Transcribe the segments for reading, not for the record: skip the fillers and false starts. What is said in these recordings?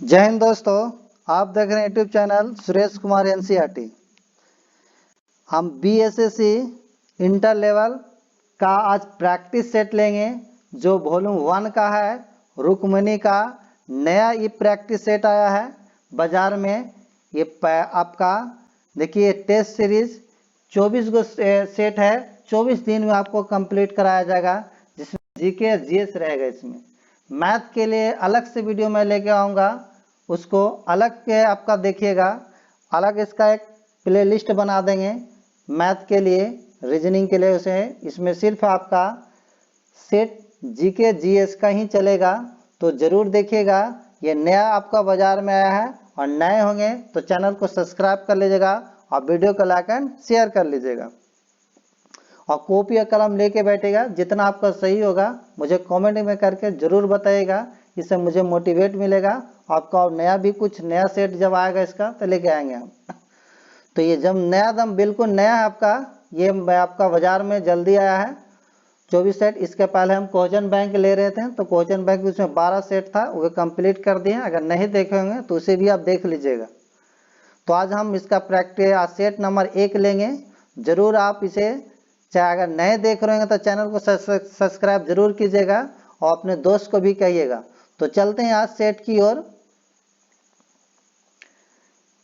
जय हिंद दोस्तों, आप देख रहे हैं YouTube channel Suresh Kumar NCERT. हम बीएसएससी इंटर लेवल का आज प्रैक्टिस सेट लेंगे जो वॉल्यूम 1 का है। रुक्मणी का नया ये प्रैक्टिस सेट आया है बाजार में। ये आपका देखिए टेस्ट सीरीज 24 गो सेट है। 24 दिन में आपको कंप्लीट कराया जाएगा, जिसमें जीके जीएस रहेगा। इसमें मैथ के लिए अलग से वीडियो मैं लेके आऊँगा, उसको अलग के आपका देखिएगा। अलग इसका एक प्लेलिस्ट बना देंगे मैथ के लिए, रीजनिंग के लिए। उसे इसमें सिर्फ आपका सेट जीके जीएस का ही चलेगा, तो ज़रूर देखिएगा। ये नया आपका बाजार में आया है, और नए होंगे तो चैनल को सब्सक्राइब कर लीजिएगा और वीडियो को लाइक एंड शेयर कर लीजिएगा। और कॉपी और कलम लेके बैठेगा। जितना आपका सही होगा मुझे कमेंट में करके ज़रूर बताइएगा, इससे मुझे मोटिवेट मिलेगा। आपका और नया भी कुछ नया सेट जब आएगा इसका तो लेके आएंगे हम। तो ये जब नया दम बिल्कुल नया है आपका, ये आपका बाजार में जल्दी आया है 24 सेट। इसके पहले हम क्वेश्चन बैंक ले रहे थे, तो क्वेश्चन बैंक उसमें 12 सेट था, वो कंप्लीट कर दिए। अगर नहीं देखे होंगे तो उसे भी आप देख लीजिएगा। तो आज हम इसका प्रैक्टिस सेट नंबर 1 लेंगे। ज़रूर आप इसे, चाहे अगर नए देख रहे हैं तो चैनल को सब्सक्राइब जरूर कीजिएगा और अपने दोस्त को भी कहिएगा। तो चलते हैं आज सेट की ओर।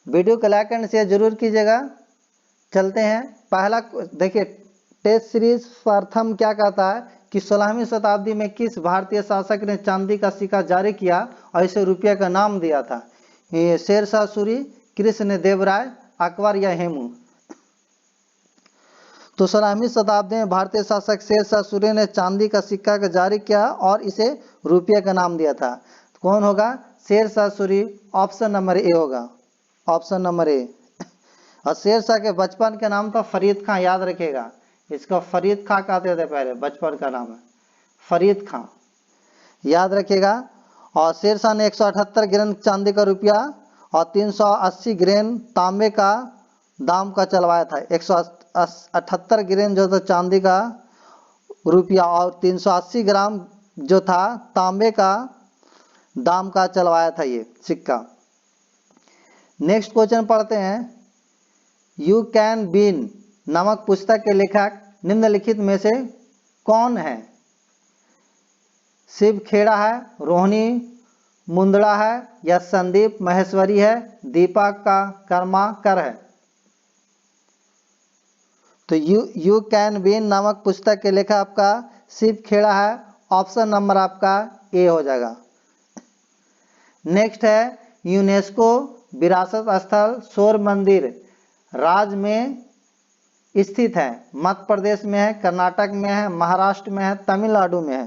वीडियो को लाइक एंड शेयर जरूर कीजिएगा। चलते हैं। पहला देखिए, टेस्ट सीरीज प्रथम क्या कहता है कि 16वीं शताब्दी में किस भारतीय शासक ने चांदी का सिक्का जारी किया और इसे रुपये का नाम दिया था? ये शेरशाह सूरी, कृष्ण देव राय, अकबर या हेमू? तो 16वीं शताब्दी में भारतीय शासक शेरशाह सूरी ने चांदी का सिक्का का जारी किया और इसे रुपये का नाम दिया था। कौन होगा? Sher Shah Suri. Option number A होगा, ऑप्शन नंबर ए। और शेरशाह के बचपन का नाम था फरीद खां, याद रखिएगा। इसको फरीद खां कहते थे पहले, बचपन का नाम है फरीद खां, याद रखिएगा। और शेरशाह ने 178 ग्रेन चांदी का रुपया और 380 ग्रेन तांबे का दाम का चलवाया था। 178 ग्रेन जो था चांदी का रुपया और 380 ग्राम जो था तांबे का दाम का चलवाया था ये सिक्का। नेक्स्ट क्वेश्चन पढ़ते हैं। यू कैन बीन नामक पुस्तक के लेखक निम्नलिखित में से कौन है? शिव खेड़ा है, रोहिणी मुंदड़ा है, या संदीप महेश्वरी है, दीपक का कर्माकर है? तो यू कैन बीन नामक पुस्तक के लेखक आपका शिव खेड़ा है। ऑप्शन नंबर आपका ए हो जाएगा। नेक्स्ट है, यूनेस्को विरासत स्थल शोर मंदिर राज्य में स्थित है। मध्य प्रदेश में है, कर्नाटक में है, महाराष्ट्र में है, तमिलनाडु में है?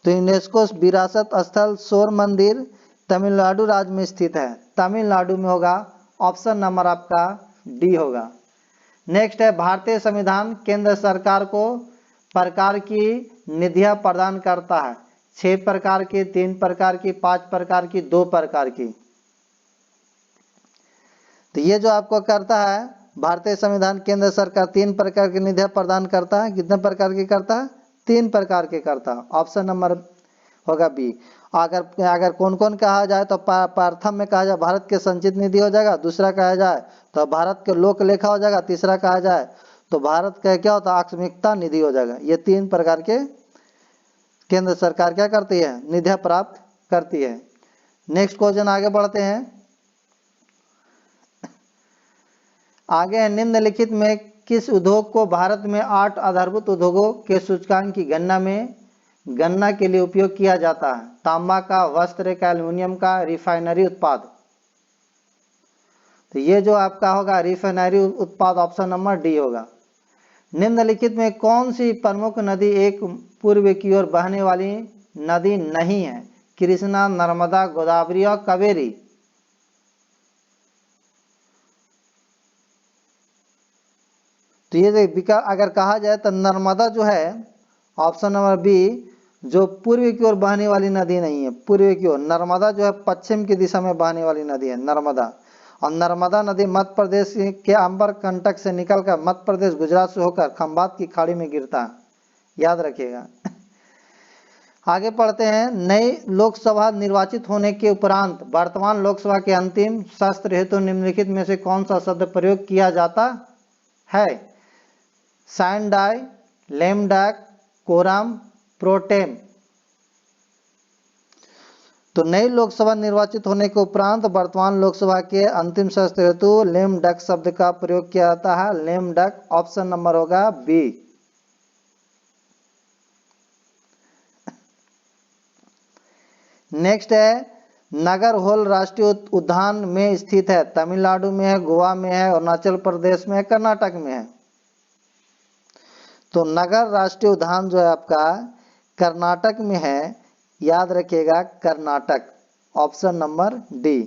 तो यूनेस्को विरासत स्थल शोर मंदिर तमिलनाडु राज्य में स्थित है, तमिलनाडु में होगा। ऑप्शन नंबर आपका डी होगा। नेक्स्ट है, भारतीय संविधान केंद्र सरकार को प्रकार की निधियां प्रदान करता है। 6 प्रकार की, 3 प्रकार की, 5 प्रकार की, 2 प्रकार की? तो ये जो आपको करता है भारतीय संविधान केंद्र सरकार 3 प्रकार की निधियां प्रदान करता है। कितने प्रकार की करता है? 3 प्रकार के करता है। ऑप्शन नंबर होगा बी। अगर कौन कौन कहा जाए तो प्रथम में कहा जाए भारत के संचित निधि हो जाएगा, दूसरा कहा जाए तो भारत के लोक लेखा हो जाएगा, तीसरा कहा जाए तो भारत का क्या होता है आकस्मिकता निधि हो जाएगा। ये 3 प्रकार के केंद्र सरकार क्या करती है? निधियां प्राप्त करती है। नेक्स्ट क्वेश्चन आगे बढ़ते हैं। आगे है, निम्नलिखित में किस उद्योग को भारत में 8 आधारभूत उद्योगों के सूचकांक की गणना के लिए उपयोग किया जाता है? तांबा का, वस्त्र का, एल्युमिनियम का, रिफाइनरी उत्पाद? तो ये जो आपका होगा रिफाइनरी उत्पाद, ऑप्शन नंबर डी होगा। निम्नलिखित में कौन सी प्रमुख नदी एक पूर्व की ओर बहने वाली नदी नहीं है? कृष्णा, नर्मदा, गोदावरी और कावेरी? तो ये अगर कहा जाए तो नर्मदा जो है, ऑप्शन नंबर बी, जो पूर्व की ओर बहने वाली नदी नहीं है। पूर्व की ओर नर्मदा जो है पश्चिम की दिशा में बहने वाली नदी है नर्मदा। और नर्मदा नदी मध्य प्रदेश के अंबर कंटक से निकलकर मध्य प्रदेश गुजरात से होकर खंबात की खाड़ी में गिरता है, याद रखिएगा। आगे पढ़ते हैं। नई लोकसभा निर्वाचित होने के उपरांत वर्तमान लोकसभा के अंतिम सत्र हेतु निम्नलिखित में से कौन सा शब्द प्रयोग किया जाता है? Sine die, lame duck, quorum, pro tem. तो नई लोकसभा निर्वाचित होने के उपरांत वर्तमान लोकसभा के अंतिम सत्र हेतु लेम डक शब्द का प्रयोग किया जाता है। लेम डक ऑप्शन नंबर होगा बी। नेक्स्ट है, नगर होल राष्ट्रीय उद्यान में स्थित है। तमिलनाडु में है, गोवा में है, अरुणाचल प्रदेश में है, कर्नाटक में है। तो नगर राष्ट्रीय उद्यान जो है आपका कर्नाटक में है, याद रखिएगा कर्नाटक, ऑप्शन नंबर डी।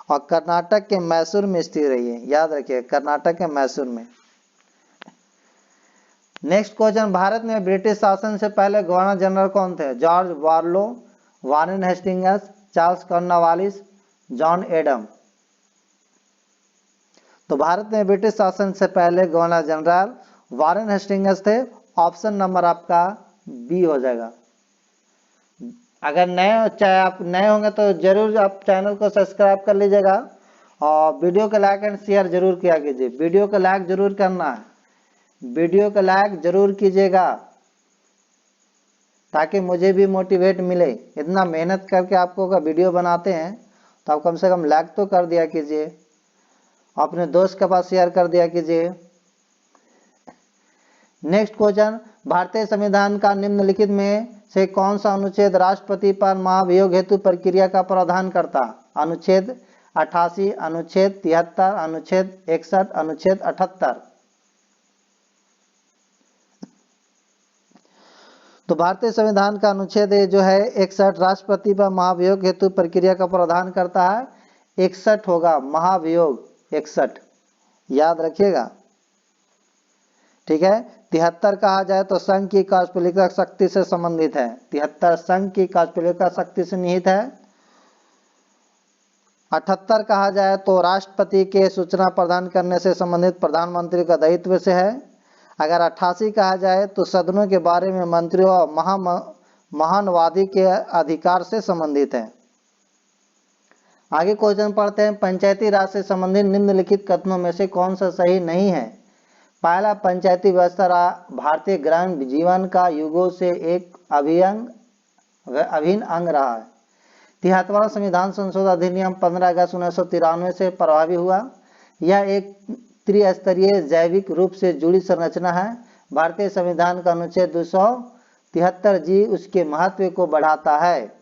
और कर्नाटक के मैसूर में स्थित है, याद रखिएगा कर्नाटक के मैसूर में। नेक्स्ट क्वेश्चन, भारत में ब्रिटिश शासन से पहले गवर्नर जनरल कौन थे? George Barlow, Warren Hastings, Charles Cornwallis, John Adam. तो भारत में ब्रिटिश शासन से पहले गवर्नर जनरल वारेन हेस्टिंग्स थे। ऑप्शन नंबर आपका बी हो जाएगा। अगर नए, चाहे आप नए होंगे तो जरूर आप चैनल को सब्सक्राइब कर लीजिएगा और वीडियो को लाइक एंड शेयर जरूर किया कीजिए। वीडियो को लाइक जरूर करना है, वीडियो को लाइक जरूर कीजिएगा ताकि मुझे भी मोटिवेट मिले। इतना मेहनत करके आपको का वीडियो बनाते हैं तो आप कम से कम लाइक तो कर दिया कीजिए, अपने दोस्त के पास शेयर कर दिया कीजिए। नेक्स्ट क्वेश्चन, भारतीय संविधान का निम्नलिखित में से कौन सा अनुच्छेद राष्ट्रपति पर महाभियोग हेतु प्रक्रिया का प्रावधान करता? अनुच्छेद 88, अनुच्छेद 73, अनुच्छेद 61, अनुच्छेद 78। तो भारतीय संविधान का अनुच्छेद जो है 61 राष्ट्रपति पर महाभियोग हेतु प्रक्रिया का प्रावधान करता है। 61 होगा, महाभियोग 61, याद रखिएगा, ठीक है। 73 कहा जाए तो संघ की कार्यपालिका शक्ति से संबंधित है। 73 संघ की कार्यपालिका शक्ति से निहित है। 78 कहा जाए तो राष्ट्रपति के सूचना प्रदान करने से संबंधित प्रधानमंत्री का दायित्व से है। अगर 88 कहा जाए तो सदनों के बारे में मंत्रियों और महानवादी के अधिकार से संबंधित है। आगे क्वेश्चन पढ़ते हैं, पंचायती राज से संबंधित निम्नलिखित कथनों में से कौन सा सही नहीं है? पहला, पंचायती व्यवस्था भारतीय ग्रामीण जीवन का युगों से एक अभिन्न अंग रहा है। 73वां संविधान संशोधन अधिनियम 15 अगस्त 1993 से प्रभावी हुआ। यह एक त्रिस्तरीय जैविक रूप से जुड़ी संरचना है। भारतीय संविधान का अनुच्छेद 273 जी उसके महत्व को बढ़ाता है।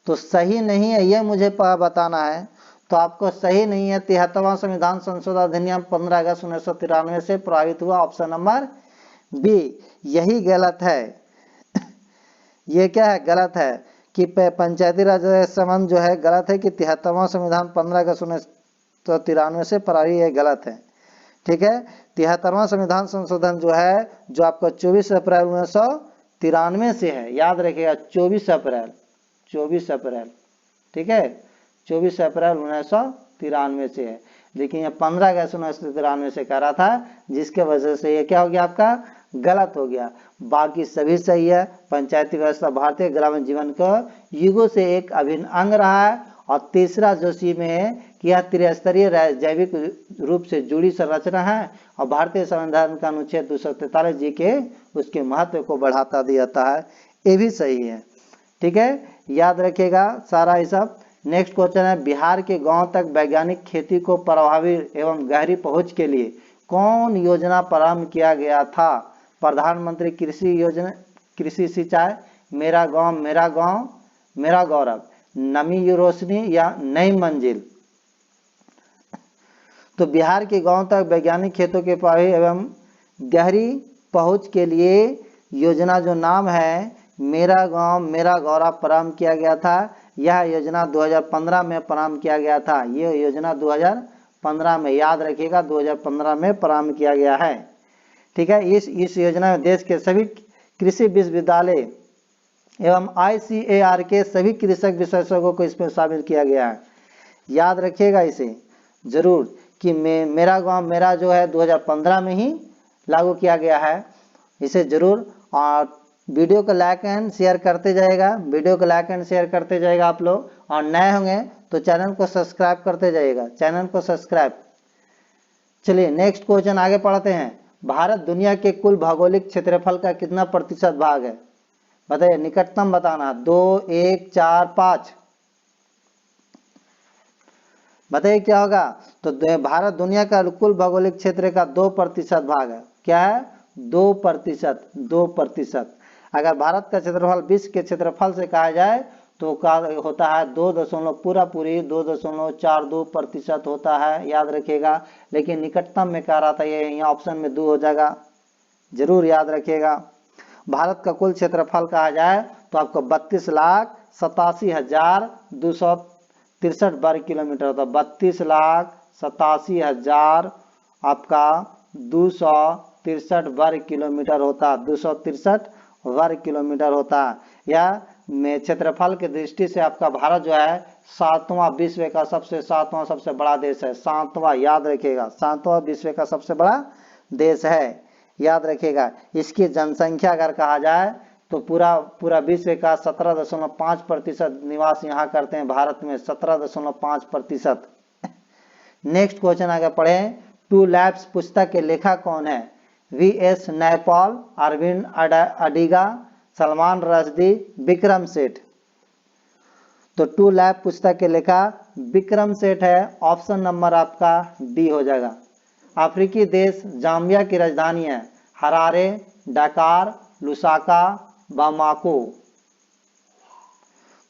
तो सही नहीं है, यह मुझे बताना है। तो आपको सही नहीं है, 73वां संविधान संशोधन अधिनियम 15 अगस्त 1993 से प्रभावित हुआ। ऑप्शन नंबर बी, यही गलत है। ये क्या है? गलत है कि पंचायती राज संबंध जो है गलत है कि 73वां संविधान 15 अगस्त 1993 से प्रभावी है, गलत है, ठीक है। 73वां संविधान संशोधन जो है जो आपका 24 अप्रैल 1993 से है, याद रखिएगा 24 अप्रैल, ठीक है, 24 अप्रैल 1993 से है। लेकिन यह 15 अगस्त 1993 से कह रहा था, जिसके वजह से ये क्या हो गया, आपका गलत हो गया। बाकी सभी सही है। पंचायती व्यवस्था भारतीय ग्रामीण जीवन का युगों से एक अभिन्न अंग रहा है। और तीसरा जो सी में है कि यह त्रिस्तरीय जैविक रूप से जुड़ी संरचना है और भारतीय संविधान का अनुच्छेद 243 जी के उसके महत्व को बढ़ाता दिया जाता है, ये भी सही है, ठीक है, याद रखिएगा सारा ये सब। नेक्स्ट क्वेश्चन है, बिहार के गांव तक वैज्ञानिक खेती को प्रभावी एवं गहरी पहुंच के लिए कौन योजना प्रारंभ किया गया था? प्रधानमंत्री कृषि योजना, कृषि सिंचाई, मेरा गांव मेरा गौरव, नमी रोशनी या नई मंजिल। तो बिहार के गांव तक वैज्ञानिक खेतों के प्रभावी एवं गहरी पहुंच के लिए योजना जो नाम है मेरा गांव मेरा गौरव प्रारंभ किया गया था। यह योजना 2015 में प्रारंभ किया गया था। यह योजना 2015 में, याद रखिएगा 2015 में प्रारंभ किया गया है, ठीक है। इस योजना में देश के सभी कृषि विश्वविद्यालय एवं ICAR के सभी कृषक विशेषज्ञों को इसमें शामिल किया गया है। याद रखिएगा इसे जरूर कि मेरा गांव मेरा जो है 2015 में ही लागू किया गया है, इसे जरूर। और वीडियो को लाइक एंड शेयर करते जाएगा, वीडियो को लाइक एंड शेयर करते जाएगा आप लोग, और नए होंगे तो चैनल को सब्सक्राइब करते जाइएगा, चैनल को सब्सक्राइब। चलिए नेक्स्ट क्वेश्चन आगे पढ़ते हैं। भारत दुनिया के कुल भौगोलिक क्षेत्रफल का कितना प्रतिशत भाग है? बताइए, निकटतम बताना, 2, 1, 4, 5। बताइए क्या होगा? तो भारत दुनिया का कुल भौगोलिक क्षेत्र का 2% भाग है। क्या है? 2%, 2%। अगर भारत का क्षेत्रफल विश्व के क्षेत्रफल से कहा जाए तो का होता है 2.42% होता है, याद रखिएगा। लेकिन निकटतम में कह रहा था, ये यहाँ ऑप्शन में 2 हो जाएगा, जरूर याद रखिएगा। भारत का कुल क्षेत्रफल कहा जाए तो आपको 32,87,263 वर्ग किलोमीटर होता है। 32,87,000 आपका 263 वर्ग किलोमीटर होता है, 263 वर्ग किलोमीटर होता है। या में क्षेत्रफल की दृष्टि से आपका भारत जो है 7वां विश्व का सबसे बड़ा देश है। 7वां, याद रखिएगा, 7वां विश्व का सबसे बड़ा देश है, याद रखिएगा। इसकी जनसंख्या अगर कहा जाए तो पूरा विश्व का 17.5% निवास यहाँ करते हैं, भारत में 17.5%। नेक्स्ट क्वेश्चन आगे पढ़ें। टू लैब्स पुस्तक के लेखक कौन है? V.S. नैपाल, अरविंद अडिगा, सलमान रश्दी, विक्रम सेठ। तो टू लैब पुस्तक के लेखक विक्रम सेठ है। ऑप्शन नंबर आपका डी हो जाएगा। अफ्रीकी देश जाम्बिया की राजधानी है हरारे, डकार, लुसाका, बामाको।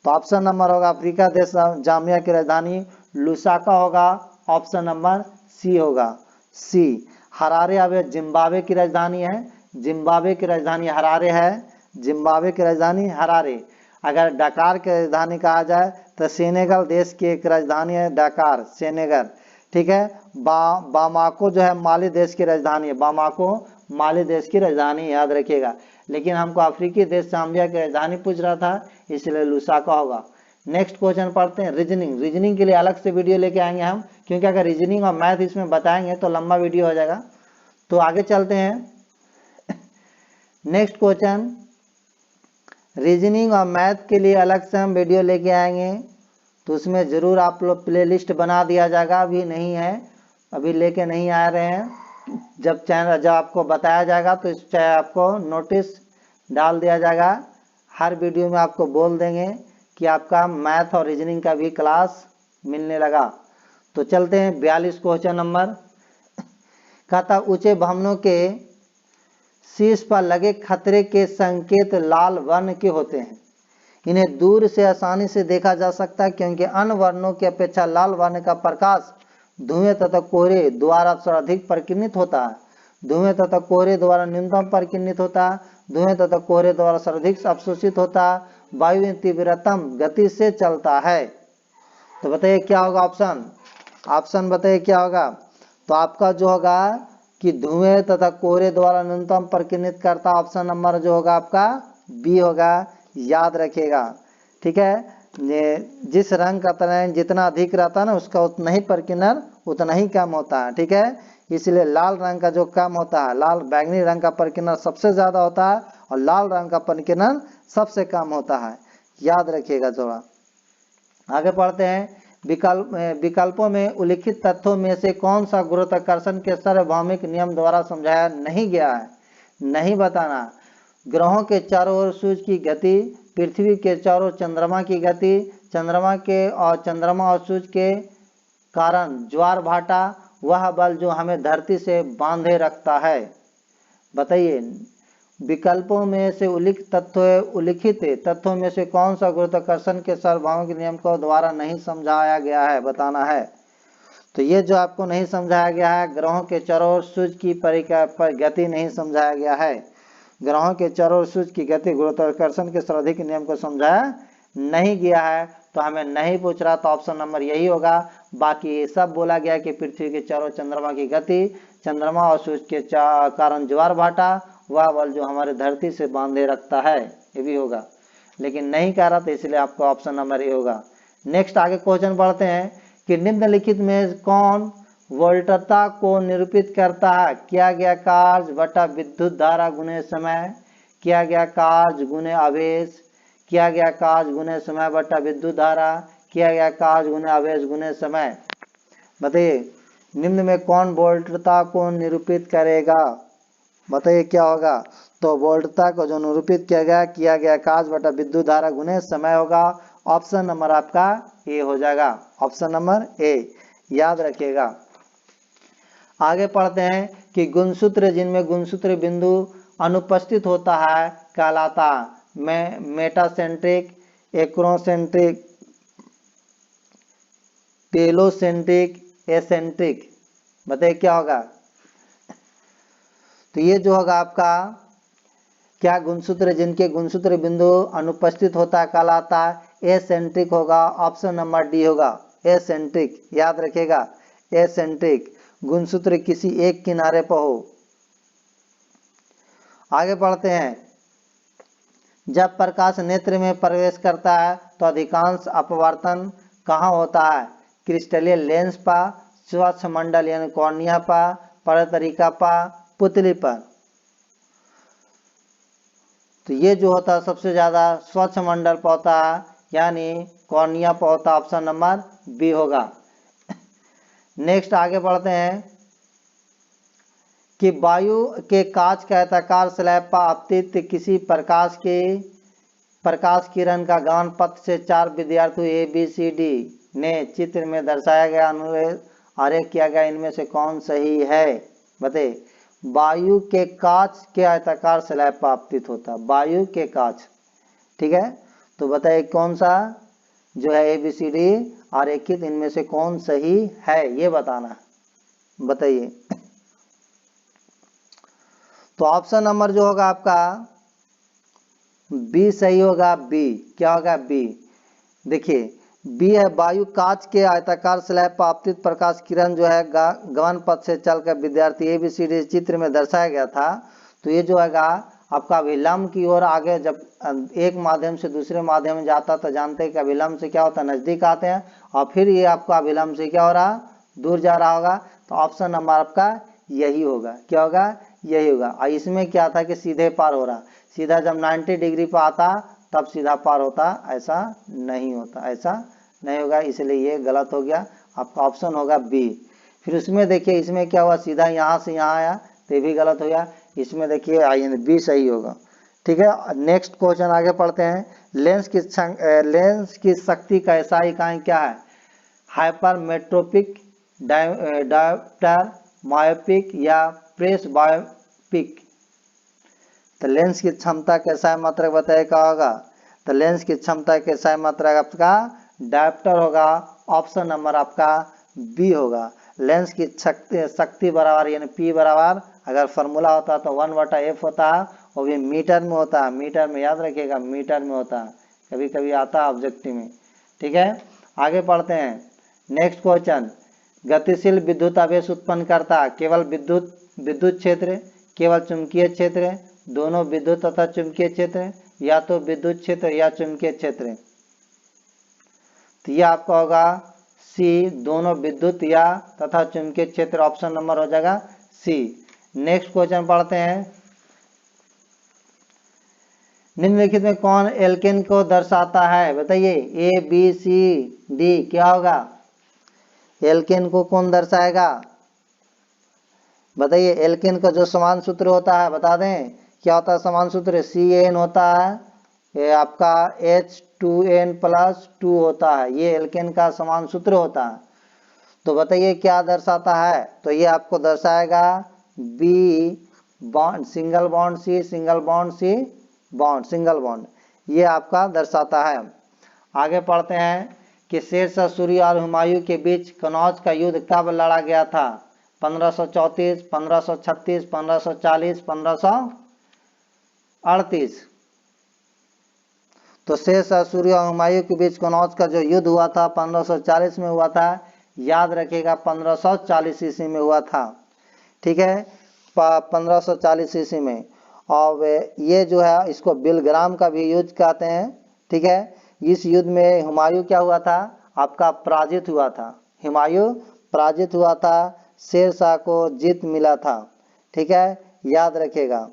तो ऑप्शन नंबर होगा अफ्रीका देश जाम्बिया की राजधानी लुसाका होगा, ऑप्शन नंबर सी होगा, सी। हरारे अब जिम्बाब्वे की राजधानी है, जिम्बाब्वे की राजधानी हरारे है, जिम्बाब्वे की राजधानी हरारे। अगर डकार की राजधानी कहा जाए तो सेनेगल देश की एक राजधानी है डकार, सेनेगल, ठीक है। बामाको जो है माली देश की राजधानी है, बामाको माली देश की राजधानी, याद रखिएगा। लेकिन हमको अफ्रीकी देश जाम्बिया की राजधानी पूछ रहा था, इसलिए लुसाका होगा। नेक्स्ट क्वेश्चन पढ़ते हैं। रीजनिंग, रीजनिंग के लिए अलग से वीडियो लेके आएंगे हम, क्योंकि अगर रीजनिंग और मैथ इसमें बताएंगे तो लंबा वीडियो हो जाएगा। तो आगे चलते हैं। नेक्स्ट क्वेश्चन, रीजनिंग और मैथ के लिए अलग से हम वीडियो लेके आएंगे, तो उसमें जरूर आप लोग प्लेलिस्ट बना दिया जाएगा। अभी नहीं है, अभी लेके नहीं आ रहे हैं। जब आपको बताया जाएगा तो इस आपको नोटिस डाल दिया जाएगा। हर वीडियो में आपको बोल देंगे कि आपका मैथ और रीजनिंग का भी क्लास मिलने लगा। तो चलते हैं 42 क्वेश्चन नंबर। कहता ऊंचे भवनों के शीर्ष पर लगे खतरे के संकेत लाल वर्ण के होते हैं। इन्हें दूर से आसानी से देखा जा सकता है, क्योंकि अन्य वर्णों की अपेक्षा लाल वर्ण का प्रकाश धुएं तथा कोहरे द्वारा सर्वाधिक परिकिरणित होता है। धुएं तथा कोहरे द्वारा न्यूनतम परिकिरणित होता है। धुएं तथा कोहरे द्वारा सर्वाधिक अवशोषित होता है। वायु में तीव्रतम गति से चलता है। तो बताइए क्या होगा ऑप्शन? ऑप्शन बताइए क्या होगा? तो आपका जो होगा कि धुएं तथा कोहरे द्वारा न्यूनतम परिकिरणित करता, ऑप्शन नंबर जो होगा आपका बी होगा, याद रखिएगा, ठीक है। जिस रंग का तरंग जितना अधिक रहता है ना, उसका उतना ही परिकिरण उतना ही कम होता है, ठीक है। इसलिए लाल रंग का जो कम होता है, लाल बैंगनी रंग का परिकिरण सबसे ज्यादा होता है और लाल रंग का परिकिरण सबसे कम होता है, याद रखिएगा थोड़ा। आगे पढ़ते हैं। विकल्पों में उल्लिखित तथ्यों में से कौन सा गुरुत्वाकर्षण के सार्वभौमिक नियम द्वारा समझाया नहीं गया है? नहीं बताना। ग्रहों के चारों ओर सूर्य की गति, पृथ्वी के चारों ओर चंद्रमा की गति, चंद्रमा और सूर्य के कारण ज्वार भाटा, वह बल जो हमें धरती से बांधे रखता है। बताइए, विकल्पों में से उल्लिखित तथ्यों में से कौन सा गुरुत्वाकर्षण के सार्वभौमिक नियम को द्वारा नहीं समझाया गया है? बताना है। तो ये जो आपको नहीं समझाया गया है, ग्रहों के चारों ओर सूर्य की पर गति नहीं समझाया गया है। ग्रहों के चारों ओर सूर्य की गति गुरुत्वाकर्षण के सर्वाधिक नियम को समझाया नहीं गया है, तो हमें नहीं पूछ रहा, तो ऑप्शन नंबर यही होगा। बाकी ये सब बोला गया कि पृथ्वी के चारों चंद्रमा की गति, चंद्रमा और सूर्य के कारण ज्वार भाटा, वह बल जो हमारे धरती से बांधे रखता है, ये भी होगा। लेकिन नहीं कह रहा, तो इसलिए आपका ऑप्शन नंबर ए होगा। नेक्स्ट आगे क्वेश्चन पढ़ते हैं कि निम्नलिखित में कौन वोल्टता को निरूपित करता है? किया गया कार्य बटा विद्युत धारा गुणे समय, किया गया कार्य गुने आवेश, किया गया कार्य गुने समय बटा विद्युत धारा, किया गया कार्य गुने आवेश गुने समय। बताइए निम्न में कौन वोल्टता को निरूपित करेगा? बताइए क्या होगा? तो वोल्टता को जो निरूपित किया गया कार्य बटा विद्युत धारा गुने समय होगा। ऑप्शन नंबर आपका ए हो जाएगा, ऑप्शन नंबर ए, याद रखिएगा। आगे पढ़ते हैं कि गुणसूत्र जिनमें गुणसूत्र बिंदु अनुपस्थित होता है कहलाता मेटासेंट्रिक, एक्रोसेंट्रिक, टेलोसेंट्रिक, एसेंट्रिक। बताइए क्या होगा? तो ये जो होगा आपका क्या गुणसूत्र जिनके गुणसूत्र बिंदु अनुपस्थित होता है कहलाता है एसेंट्रिक होगा। ऑप्शन नंबर डी होगा, एसेंट्रिक, याद रखिएगा एसेंट्रिक। गुणसूत्र किसी एक किनारे पर हो। आगे बढ़ते हैं, जब प्रकाश नेत्र में प्रवेश करता है तो अधिकांश अपवर्तन कहाँ होता है? क्रिस्टलीय लेंस पर, स्वच्छ मंडल यानी कॉर्निया पर, परतरिका पर, पुतली पर। तो ये जो होता है सबसे ज्यादा स्वच्छ मंडल पर होता है यानी कॉर्निया पर होता है। ऑप्शन नंबर बी होगा। नेक्स्ट आगे बढ़ते हैं कि वायु के कांच के आयताकार स्लैब पर आपतित किसी प्रकाश किरण का गहन पथ से 4 विद्यार्थियों ए बी सी डी ने चित्र में दर्शाया गया अनुरेख आरेख किया गया, इनमें से कौन सही है? बताइए वायु के कांच के आयताकार स्लैब पर आपतित होता है, वायु के कांच, ठीक है। तो बताइए कौन सा जो है ए बी सी डी आरेखित इनमें से कौन सही है ये बताना, बताइए। तो ऑप्शन नंबर जो होगा आपका बी सही होगा, बी क्या होगा? बी। देखिए बी है वायु कांच के आयताकार स्लैब पर आपतित प्रकाश किरण जो है गमन पथ से चलकर विद्यार्थी ए बी सी डी चित्र में दर्शाया गया था। तो ये जो है आपका अभिलंब की ओर आगे जब एक माध्यम से दूसरे माध्यम में जाता तो जानते हैं कि अभिलंब से क्या होता है, नजदीक आते हैं, और फिर ये आपका अभिलंब से क्या हो रहा, दूर जा रहा होगा। तो ऑप्शन नंबर आपका यही होगा, क्या होगा? यही होगा। और इसमें क्या था कि सीधे पार हो रहा, सीधा जब 90 डिग्री पर आता तब सीधा पार होता, ऐसा नहीं होता, ऐसा नहीं होगा, इसलिए ये गलत हो गया। आपका ऑप्शन होगा बी। फिर उसमें देखिए इसमें क्या हुआ, सीधा यहाँ से यहाँ आया तो ये भी गलत हो गया। इसमें देखिए आई बी सही होगा, ठीक है। नेक्स्ट क्वेश्चन आगे पढ़ते हैं। लेंस की शक्ति का एसआई इकाई क्या है? हाइपरमेट्रोपिक, डायोप्टर, मायोपिक या प्रेस बायोपिक। तो लेंस की क्षमता के एसआई मात्रक बताइए क्या होगा? तो लेंस की क्षमता के एसआई मात्रक आपका डायोप्टर होगा। ऑप्शन नंबर आपका बी होगा। लेंस की शक्ति बराबर यानी पी बराबर अगर फॉर्मूला होता तो 1/f होता है, वो भी मीटर में होता है, मीटर में, याद रखिएगा मीटर में होता है, कभी कभी आता है ऑब्जेक्टिव में, ठीक है। आगे पढ़ते हैं नेक्स्ट क्वेश्चन। गतिशील विद्युत आवेश उत्पन्न करता है केवल विद्युत क्षेत्र, केवल चुंबकीय क्षेत्र, दोनों विद्युत तथा चुंबकीय क्षेत्र, या तो विद्युत क्षेत्र या चुंबकीय क्षेत्र। तो यह आपका होगा सी, दोनों विद्युत या तथा चुंबकीय क्षेत्र, ऑप्शन नंबर हो जाएगा सी। नेक्स्ट क्वेश्चन पढ़ते हैं। निम्नलिखित में कौन एल्केन को दर्शाता है? बताइए ए बी सी डी क्या होगा? एल्केन को कौन दर्शाएगा? बताइए एल्केन का जो समान सूत्र होता है बता दें क्या होता है? समान सूत्र CN होता है, ये आपका H2N+2 होता है, ये एल्केन का समान सूत्र होता है। तो बताइए क्या दर्शाता है? तो ये आपको दर्शाएगा B bond, single bond C, single bond C, bond, single bond, ये आपका दर्शाता है। आगे पढ़ते हैं कि शेरशाह सूरी और हुमायूं के बीच कनौज का युद्ध कब लड़ा गया था? 1534, 1536, 1540, 1538। तो शेरशाह सूरी और हुमायूं के बीच कनौज का जो युद्ध हुआ था 1540 में हुआ था, याद रखिएगा 1540 ईस्वी में हुआ था, ठीक है, 1540 ईस्वी में। और ये जो है इसको बिलग्राम का भी युद्ध कहते हैं, ठीक है। इस युद्ध में हुमायूं क्या हुआ था? आपका पराजित हुआ था, हुमायूं पराजित हुआ था, शेरशाह को जीत मिला था, ठीक है, याद रखिएगा।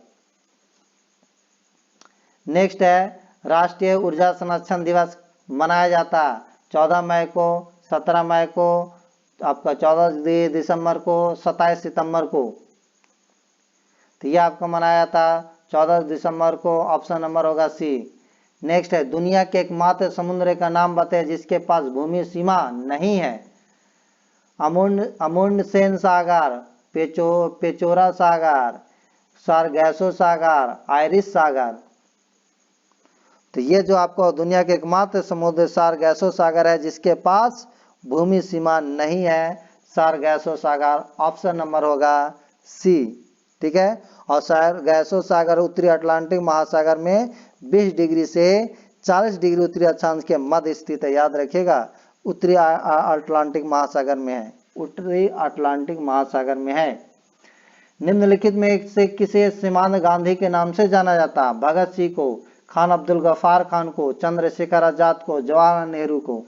नेक्स्ट है राष्ट्रीय ऊर्जा संरक्षण दिवस मनाया जाता है 14 मई को, 17 मई को, आपका 14 दिसंबर को, 27 सितंबर को। तो ये आपका मनाया जाता 14 दिसंबर को, ऑप्शन नंबर होगा सी। नेक्स्ट है दुनिया के एकमात्र समुद्र का नाम बताए जिसके पास भूमि सीमा नहीं है। अमुंडसेन सागर, पेचोरा सागर, सारगैसो सागर, आयरिश सागर। तो ये जो आपको दुनिया के एकमात्र समुद्र सारगैसो सागर है जिसके पास भूमि सीमा नहीं है, सारगैसो सागर, ऑप्शन नंबर होगा सी। ठीक है, और सारगैसो सागर उत्तरी अटलांटिक महासागर में 20 डिग्री से 40 डिग्री उत्तरी अक्षांश के मध्य स्थित है। याद रखिएगा उत्तरी अटलांटिक महासागर में है, उत्तरी अटलांटिक महासागर में है। निम्नलिखित में से किसे सीमांत गांधी के नाम से जाना जाता है? भगत सिंह को, खान अब्दुल गफ्फार खान को, चंद्रशेखर आजाद को, जवाहरलाल नेहरू को।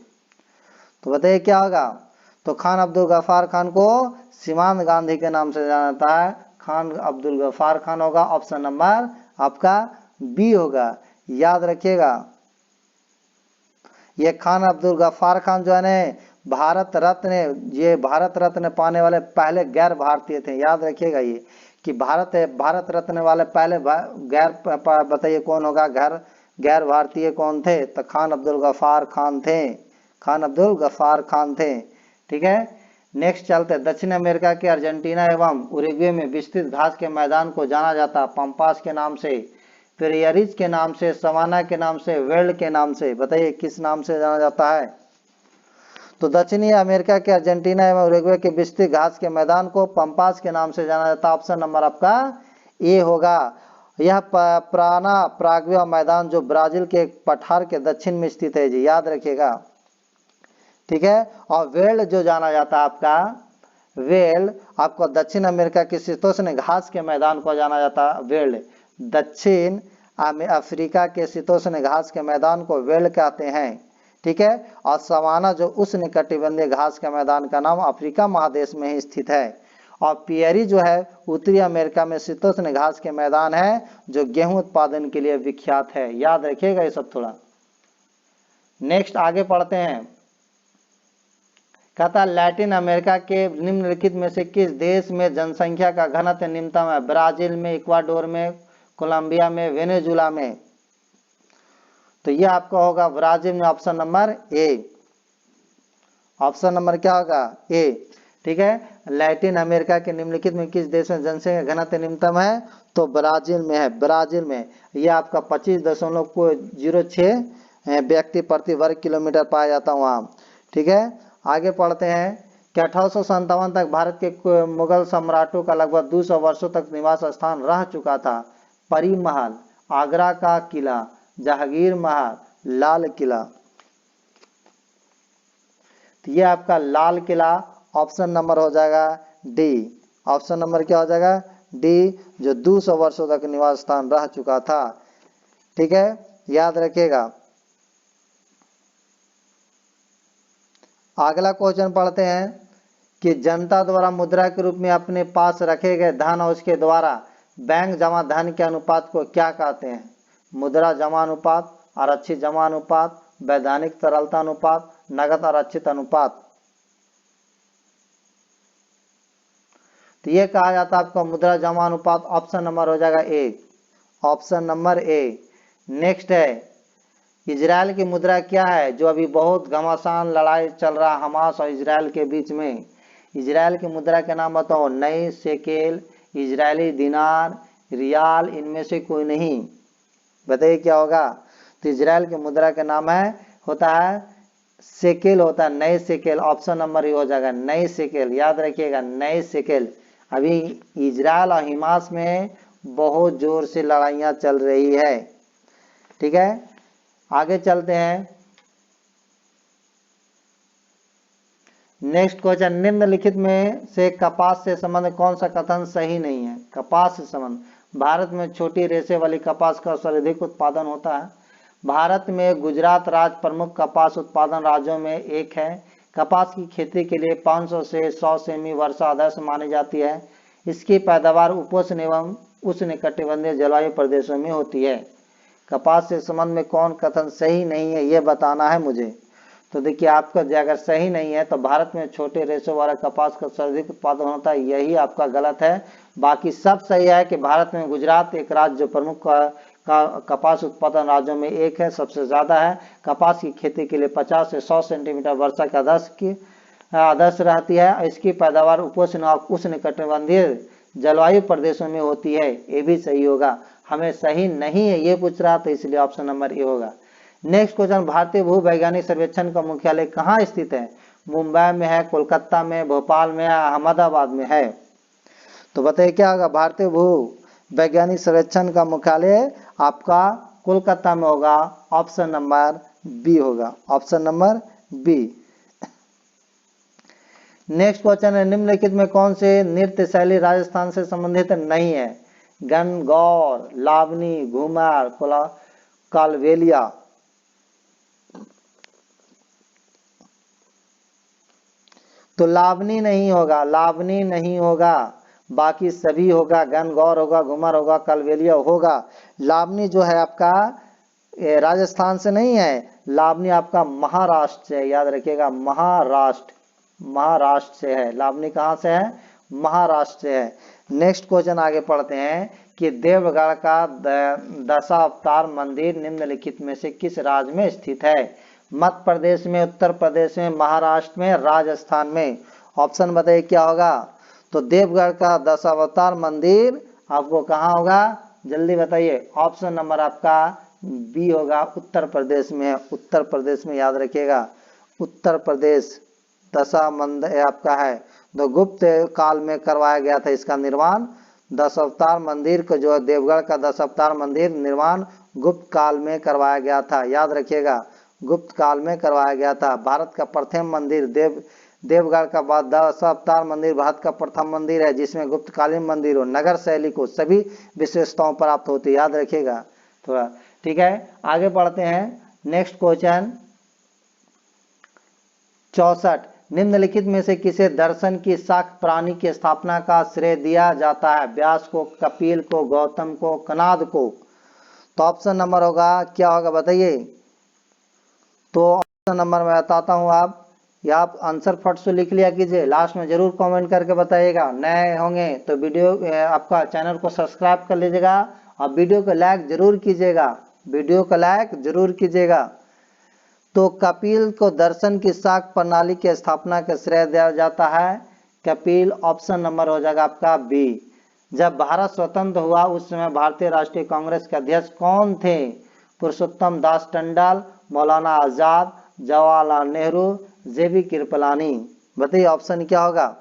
तो बताइए क्या होगा? तो खान अब्दुल गफ्फार खान को सीमांत गांधी के नाम से जाना जाता है, खान अब्दुल गफ्फार खान होगा, ऑप्शन नंबर आपका बी होगा। याद रखिएगा ये खान अब्दुल गफ्फार खान जो है ना भारत रत्न, ये भारत रत्न पाने वाले पहले गैर भारतीय थे। याद रखिएगा ये कि भारत रत्न वाले पहले बताइए कौन होगा, गैर भारतीय कौन थे? तो खान अब्दुल गफ्फार खान थे, खान अब्दुल गफ्फार खान थे। ठीक है, नेक्स्ट चलते दक्षिण अमेरिका के अर्जेंटीना एवं उरुग्वे में विस्तृत घास के मैदान को जाना जाता पंपास के नाम से, प्रियरिज के नाम से, सवाना के नाम से, वेल्ड के नाम से। बताइए किस नाम से जाना जाता है? तो दक्षिणी अमेरिका के अर्जेंटीना एवं उरुग्वे के विस्तृत घास के मैदान को पंपास के नाम से जाना जाता है, ऑप्शन नंबर आपका ए होगा। यह पुराना प्राग्वे मैदान जो ब्राजील के पठार के दक्षिण में स्थित है जी, याद रखिएगा। ठीक है, और वेल्ड जो जाना जाता है आपका, वेल्ड आपको दक्षिण अमेरिका के शीतोष्ण घास के मैदान को जाना जाता है वेल्ड। दक्षिण अफ्रीका के शीतोष्ण घास के मैदान को वेल्ड कहते हैं। ठीक है, और सवाना जो उष्णकटिबंधीय घास के मैदान का नाम अफ्रीका महादेश में ही स्थित है। और पियरी जो है उत्तरी अमेरिका में शीतोष्ण घास के मैदान है जो गेहूं उत्पादन के लिए विख्यात है। याद रखिएगा ये सब थोड़ा। नेक्स्ट आगे पढ़ते हैं, कहता लैटिन अमेरिका के निम्नलिखित में से किस देश में जनसंख्या का घनत्व निम्नतम है? ब्राजील में, इक्वाडोर में, कोलंबिया में, वेनेजुला में। तो यह आपका होगा ब्राजील में, ऑप्शन नंबर ए। ऑप्शन नंबर क्या होगा? ए। ठीक है, लैटिन अमेरिका के निम्नलिखित में किस देश में जनसंख्या घनत्व निम्नतम है? तो ब्राजील में है, ब्राजील में। यह आपका 25.06 व्यक्ति प्रति वर्ग किलोमीटर पाया जाता है वहाँ। ठीक है, आगे पढ़ते हैं कि 1857 तक भारत के मुगल सम्राटों का लगभग 200 वर्षों तक निवास स्थान रह चुका था। परी महल, आगरा का किला, जहांगीर महल, लाल किला। तो ये आपका लाल किला, ऑप्शन नंबर हो जाएगा डी। ऑप्शन नंबर क्या हो जाएगा? डी, जो 200 वर्षों तक निवास स्थान रह चुका था। ठीक है, याद रखिएगा। अगला क्वेश्चन पढ़ते हैं कि जनता द्वारा मुद्रा के रूप में अपने पास रखे गए धन और उसके द्वारा बैंक जमा धन के अनुपात को क्या कहते हैं? मुद्रा जमा अनुपात, आरक्षित जमा अनुपात, वैधानिक तरलता अनुपात, नगद आरक्षित अनुपात। तो ये कहा जाता है आपका मुद्रा जमा अनुपात, ऑप्शन नंबर हो जाएगा A. Option number A. Next है इजराइल की मुद्रा क्या है जो अभी बहुत घमासान लड़ाई चल रहा हमास और इजराइल के बीच में? इजराइल की मुद्रा के नाम बताओ। नई शेकेल, इजरायली दिनार, रियाल, इनमें से कोई नहीं। बताइए क्या होगा? तो इजराइल की मुद्रा के नाम होता है शेकेल, होता है नई शेकेल। ऑप्शन नंबर ये हो जाएगा नई शेकेल। याद रखिएगा नई शेकेल। अभी इजराइल और हमास में बहुत जोर से लड़ाइयाँ चल रही है। ठीक है, आगे चलते हैं। नेक्स्ट क्वेश्चन, निम्नलिखित में से कपास से संबंध कौन सा कथन सही नहीं है? कपास से संबंध, भारत में छोटी रेशे वाली कपास का सर्वाधिक उत्पादन होता है। भारत में गुजरात राज्य प्रमुख कपास उत्पादन राज्यों में एक है। कपास की खेती के लिए 500 से 100 सेमी वर्षा आदर्श मानी जाती है। इसकी पैदावार उपोष्ण एवं उष्णकटिबंधीय जलवायु प्रदेशों में होती है। कपास के संबंध में कौन कथन सही नहीं है ये बताना है मुझे। तो देखिए आपका अगर सही नहीं है तो भारत में छोटे रेशों वाला कपास का सर्वाधिक उत्पादन होता है, यही आपका गलत है। बाकी सब सही है कि भारत में गुजरात एक राज्य जो प्रमुख कपास उत्पादन राज्यों में एक है, सबसे ज्यादा है। कपास की खेती के लिए 50 से 100 सेंटीमीटर वर्षा का आदर्श रहती है। इसकी पैदावार उपोष्ण और उष्णकटिबंधीय जलवायु प्रदेशों में होती है, ये भी सही होगा। हमें सही नहीं है ये पूछ रहा, तो इसलिए ऑप्शन नंबर ए होगा। नेक्स्ट क्वेश्चन, भारतीय भूवैज्ञानिक सर्वेक्षण का मुख्यालय कहाँ स्थित है? मुंबई में है, कोलकाता में, भोपाल में, अहमदाबाद में है? तो बताइए क्या होगा? भारतीय भूवैज्ञानिक सर्वेक्षण का मुख्यालय आपका कोलकाता में होगा। ऑप्शन नंबर बी होगा, option number B. Next question है, निम्नलिखित में कौन से नृत्य शैली राजस्थान से संबंधित नहीं है? गणगौर, लावनी, घूमर, कालबेलिया। तो लावनी नहीं होगा, लावनी नहीं होगा, बाकी सभी होगा। गणगौर होगा, घूमर होगा, कालबेलिया होगा। लावनी जो है आपका राजस्थान से नहीं है, लावनी आपका महाराष्ट्र से है, याद रखिएगा, महाराष्ट्र से है। लावनी कहाँ से है? महाराष्ट्र से है। नेक्स्ट क्वेश्चन आगे पढ़ते हैं कि देवगढ़ का दशावतार मंदिर निम्नलिखित में से किस राज्य में स्थित है? मध्य प्रदेश में, उत्तर प्रदेश में, महाराष्ट्र में, राजस्थान में? ऑप्शन बताइए क्या होगा? तो देवगढ़ का दशावतार मंदिर आपको कहाँ होगा? जल्दी बताइए। ऑप्शन नंबर आपका बी होगा, उत्तर प्रदेश में है, उत्तर प्रदेश में, याद रखिएगा, उत्तर प्रदेश दशा मंदिर आपका है। तो गुप्त काल में करवाया गया था इसका निर्माण। दशावतार मंदिर को जो देवगढ़ का दशावतार मंदिर निर्माण गुप्त काल में करवाया गया था, याद रखिएगा, गुप्त काल में करवाया गया था। भारत का प्रथम मंदिर देवगढ़ का बाद दशावतार मंदिर भारत का प्रथम मंदिर है जिसमें गुप्तकालीन मंदिरों, नगर शैली को सभी विशेषताओं प्राप्त होती, याद रखिएगा थोड़ा। ठीक है, आगे बढ़ते हैं। नेक्स्ट क्वेश्चन 64, निम्नलिखित में से किसे दर्शन की शाक्त प्राणी की स्थापना का श्रेय दिया जाता है? व्यास को, कपिल को, गौतम को, कणाद को? तो ऑप्शन नंबर होगा क्या होगा बताइए? तो ऑप्शन नंबर मैं बताता हूं, आप या आप आंसर फट से लिख लिया कीजिए, लास्ट में जरूर कमेंट करके बताइएगा। नए होंगे तो वीडियो आपका चैनल को सब्सक्राइब कर लीजिएगा और वीडियो को लाइक जरूर कीजिएगा, वीडियो को लाइक जरूर कीजिएगा। तो कपिल को दर्शन की शाक्त प्रणाली की स्थापना का श्रेय दिया जाता है। कपिल, ऑप्शन नंबर हो जाएगा आपका बी। जब भारत स्वतंत्र हुआ उस समय भारतीय राष्ट्रीय कांग्रेस के अध्यक्ष कौन थे? पुरुषोत्तम दास टंडन, मौलाना आजाद, जवाहरलाल नेहरू, जेबी कृपलानी? बताइए ऑप्शन क्या होगा?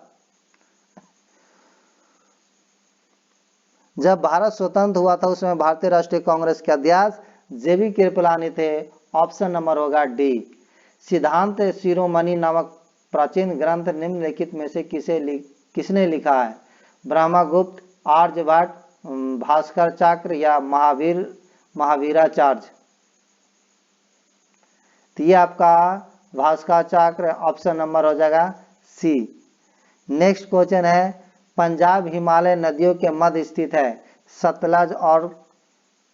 जब भारत स्वतंत्र हुआ था उसमें भारतीय राष्ट्रीय कांग्रेस के अध्यक्ष जेबी कृपलानी थे। ऑप्शन नंबर होगा डी। सिद्धांत शिरोमणि नामक प्राचीन ग्रंथ निम्नलिखित में से किसने लिखा है? ब्रह्मगुप्त, आर्यभट्ट, भास्कराचार्य या महावीराचार्य? तो ये आपका भास्कराचार्य, ऑप्शन नंबर हो जाएगा सी। नेक्स्ट क्वेश्चन है, पंजाब हिमालय नदियों के मध्य स्थित है। सतलज और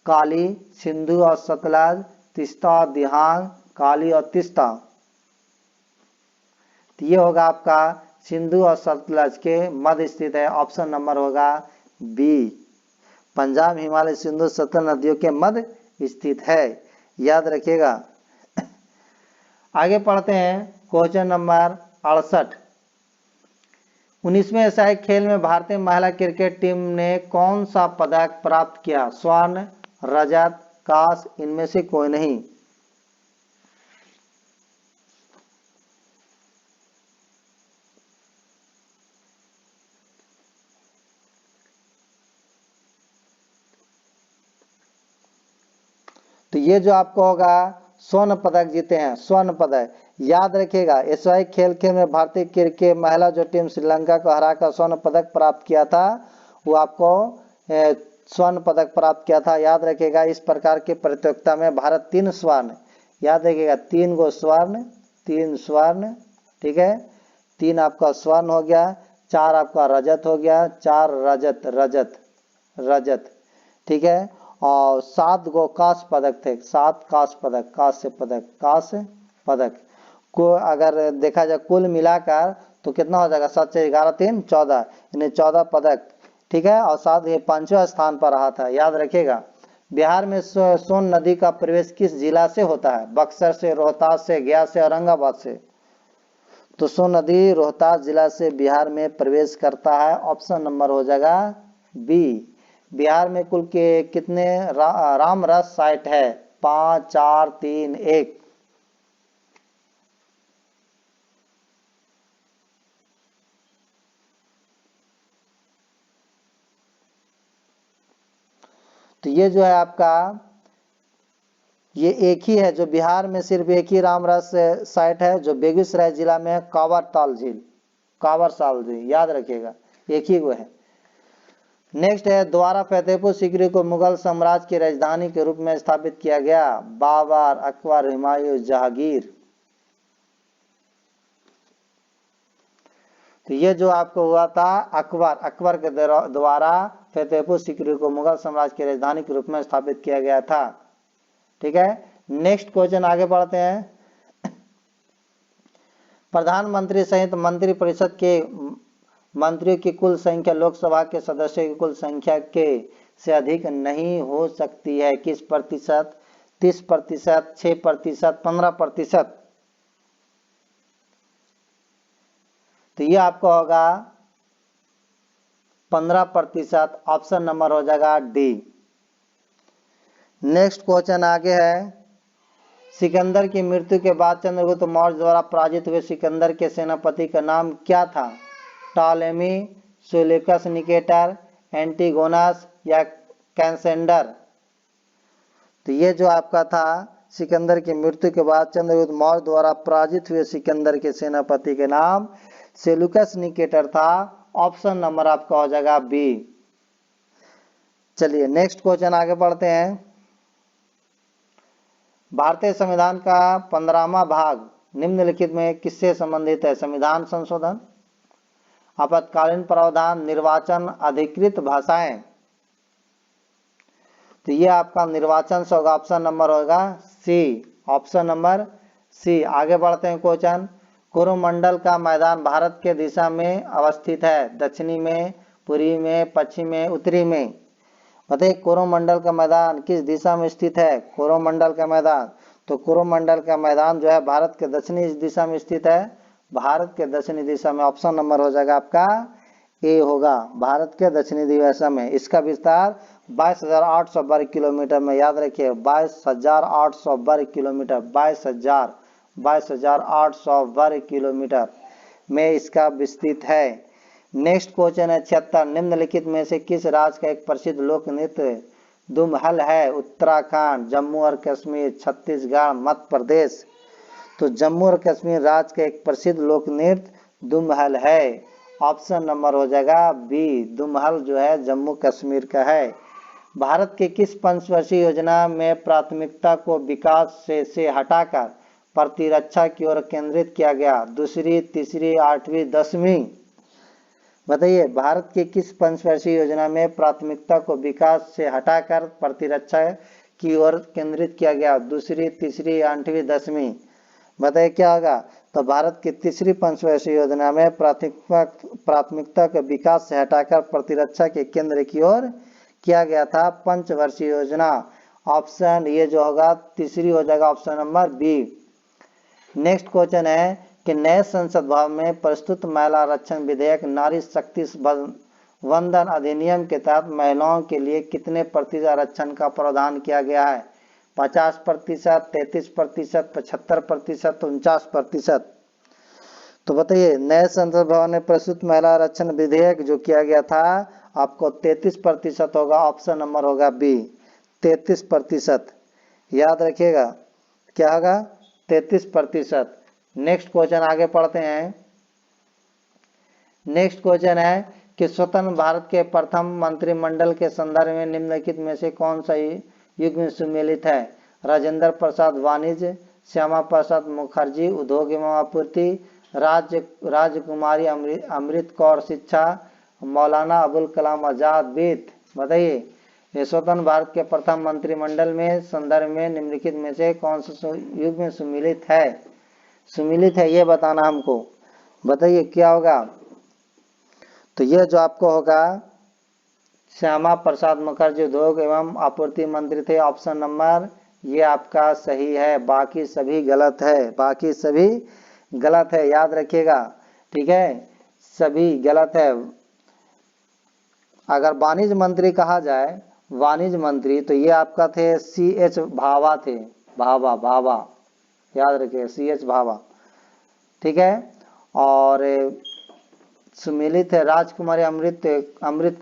काली, सिंधु और सतलज, तीस्ता और दिहांग, काली और तीस्ता? तो ये होगा आपका सिंधु और सतलज के मध्य स्थित है। ऑप्शन नंबर होगा बी। पंजाब हिमालय सिंधु सतलज नदियों के मध्य स्थित है, याद रखिएगा। आगे पढ़ते हैं क्वेश्चन नंबर 68, 19वें एशियाई खेल में भारतीय महिला क्रिकेट टीम ने कौन सा पदक प्राप्त किया? स्वर्ण, रजत, कांस्य, इनमें से कोई नहीं? तो ये जो आपको होगा स्वर्ण पदक जीते हैं, स्वर्ण पदक, याद रखिएगा। एशियाई खेल में भारतीय क्रिकेट महिला जो टीम श्रीलंका को हराकर स्वर्ण पदक प्राप्त किया था, वो आपको स्वर्ण पदक प्राप्त किया था, याद रखिएगा। इस प्रकार की प्रतियोगिता में भारत 3 स्वर्ण, याद रखिएगा, 3 गो स्वर्ण, 3 स्वर्ण, ठीक है, 3 आपका स्वर्ण हो गया, 4 आपका रजत हो गया, 4 रजत, ठीक है। और 7 गो कांस्य पदक थे, 7 कांस्य पदक, कांस्य पदक को अगर देखा जाए कुल मिलाकर तो कितना हो जाएगा, 7 से 11 3 14, यानी 14 पदक, ठीक है। और साथ ये 5वें स्थान पर रहा था, याद रखिएगा। बिहार में सोन नदी का प्रवेश किस जिला से होता है, बक्सर से, रोहतास से, गया से, औरंगाबाद से। तो सोन नदी रोहतास जिला से बिहार में प्रवेश करता है, ऑप्शन नंबर हो जाएगा बी। बिहार में कुल के कितने रामरस साइट है, 5 4 3 1। तो ये जो है आपका, ये एक ही है जो बिहार में, सिर्फ एक ही रामरस साइट है जो बेगूसराय जिला में है, कांवरताल झील, कांवरताल झील, याद रखिएगा, एक ही वो है। नेक्स्ट है, द्वारा फतेहपुर सीकरी को मुगल साम्राज्य की राजधानी के रूप में स्थापित किया गया, बाबर, अकबर, हुमायूं, जहांगीर। तो ये जो आपको हुआ था अकबर के द्वारा फतेहपुर सीकरी को मुगल साम्राज्य की राजधानी के रूप में स्थापित किया गया था, ठीक है। नेक्स्ट क्वेश्चन आगे बढ़ते हैं। प्रधानमंत्री सहित मंत्रिपरिषद के मंत्रियों की कुल संख्या लोकसभा के सदस्यों की कुल संख्या के से अधिक नहीं हो सकती है, किस प्रतिशत, 30%, 6%, 15%। तो ये आपको होगा 15%, ऑप्शन नंबर हो जाएगा डी। नेक्स्ट क्वेश्चन आगे है, सिकंदर की मृत्यु के बाद चंद्रगुप्त मौर्य द्वारा पराजित हुए सिकंदर के सेनापति का नाम क्या था, टॉलेमी, सेल्यूकस निकेटर, एंटीगोनस या कैसेंडर। तो ये जो आपका था, सिकंदर की मृत्यु के बाद चंद्रगुप्त मौर्य द्वारा पराजित हुए सिकंदर के सेनापति के नाम सेल्यूकस निकेटर था, ऑप्शन नंबर आपका हो जाएगा बी। चलिए नेक्स्ट क्वेश्चन आगे बढ़ते हैं। भारतीय संविधान का 15वां भाग निम्नलिखित में किससे संबंधित है, संविधान संशोधन, आपातकालीन प्रावधान, निर्वाचन, अधिकृत भाषाएं। तो ये आपका निर्वाचन से होगा, ऑप्शन नंबर होगा सी, ऑप्शन नंबर सी। आगे बढ़ते हैं क्वेश्चन, कोरोमंडल का मैदान भारत के दिशा में अवस्थित है, दक्षिणी में, पूर्वी में, पश्चिम में, उत्तरी में। बताइए कोरोमंडल का मैदान किस दिशा में स्थित है, कोरोमंडल का मैदान। तो कोरोमंडल का मैदान जो है भारत के दक्षिणी दिशा में स्थित है, भारत के दक्षिणी दिशा में, ऑप्शन नंबर हो जाएगा आपका ए होगा, भारत के दक्षिणी दिशा में। इसका विस्तार 22,800 वर्ग किलोमीटर में, याद रखिए 22,800 वर्ग किलोमीटर, 22,800 वर्ग किलोमीटर में इसका विस्तृत है। नेक्स्ट क्वेश्चन है 76, निम्नलिखित में से किस राज्य का एक प्रसिद्ध लोक नृत्य दुमहल है, उत्तराखंड, जम्मू और कश्मीर, छत्तीसगढ़, मध्य प्रदेश। तो जम्मू और कश्मीर राज्य का एक प्रसिद्ध लोक नृत्य दुमहल है, ऑप्शन नंबर हो जाएगा बी, दुमहल जो है जम्मू कश्मीर का है। भारत के किस पंचवर्षीय योजना में प्राथमिकता को विकास से हटाकर प्रतिरक्षा की ओर केंद्रित किया गया, दूसरी, तीसरी, 8वीं, 10वीं। बताइए भारत की किस पंचवर्षीय योजना में प्राथमिकता को विकास से हटाकर प्रतिरक्षा की ओर केंद्रित किया गया, दूसरी, तीसरी, 8वीं, 10वीं। बताइए क्या होगा। तो भारत की तीसरी पंचवर्षीय योजना में प्राथमिकता के विकास से हटाकर प्रतिरक्षा के केंद्र की ओर किया गया था, पंचवर्षीय योजना। ऑप्शन ये जो होगा तीसरी हो जाएगा, option number B. Next question है कि नए संसद भवन में प्रस्तुत महिला आरक्षण विधेयक नारी शक्ति वंदन अधिनियम के तहत महिलाओं के लिए कितने प्रतिशत आरक्षण का प्रावधान किया गया है, 50%, 33%, 75%, 49%। तो बताइए नए संसद भवन में प्रस्तुत महिला आरक्षण विधेयक जो किया गया था आपको 33% होगा, ऑप्शन नंबर होगा बी, 33%। याद रखिएगा क्या होगा, 33%। नेक्स्ट क्वेश्चन आगे पढ़ते हैं। नेक्स्ट क्वेश्चन है कि स्वतंत्र भारत के प्रथम मंत्रिमंडल के संदर्भ में निम्नलिखित में से कौन सा युग में सुमेलित है, राजेंद्र प्रसाद वाणिज्य, श्यामा प्रसाद मुखर्जी उद्योग एवं आपूर्ति, राजकुमारी अमृत कौर शिक्षा, मौलाना अबुल कलाम आजाद वित्त। बताइए ये स्वतंत्र भारत के प्रथम मंत्रिमंडल में संदर्भ में निम्नलिखित में से कौन सा युग में सुमिलित है? सुमिलित है ये बताना हमको, बताइए क्या होगा। तो ये जो आपको होगा श्यामा प्रसाद मुखर्जी उद्योग एवं आपूर्ति मंत्री थे। ऑप्शन नंबर ये आपका सही है, बाकी सभी गलत है, बाकी सभी गलत है, याद रखिएगा, ठीक है, सभी गलत है। अगर वाणिज्य मंत्री कहा जाए, वाणिज्य मंत्री, तो ये आपका थे CH भाभा थे, भाभा भाभा, याद रखिए CH भाभा, ठीक है। और सुमिलित है राजकुमारी अमृत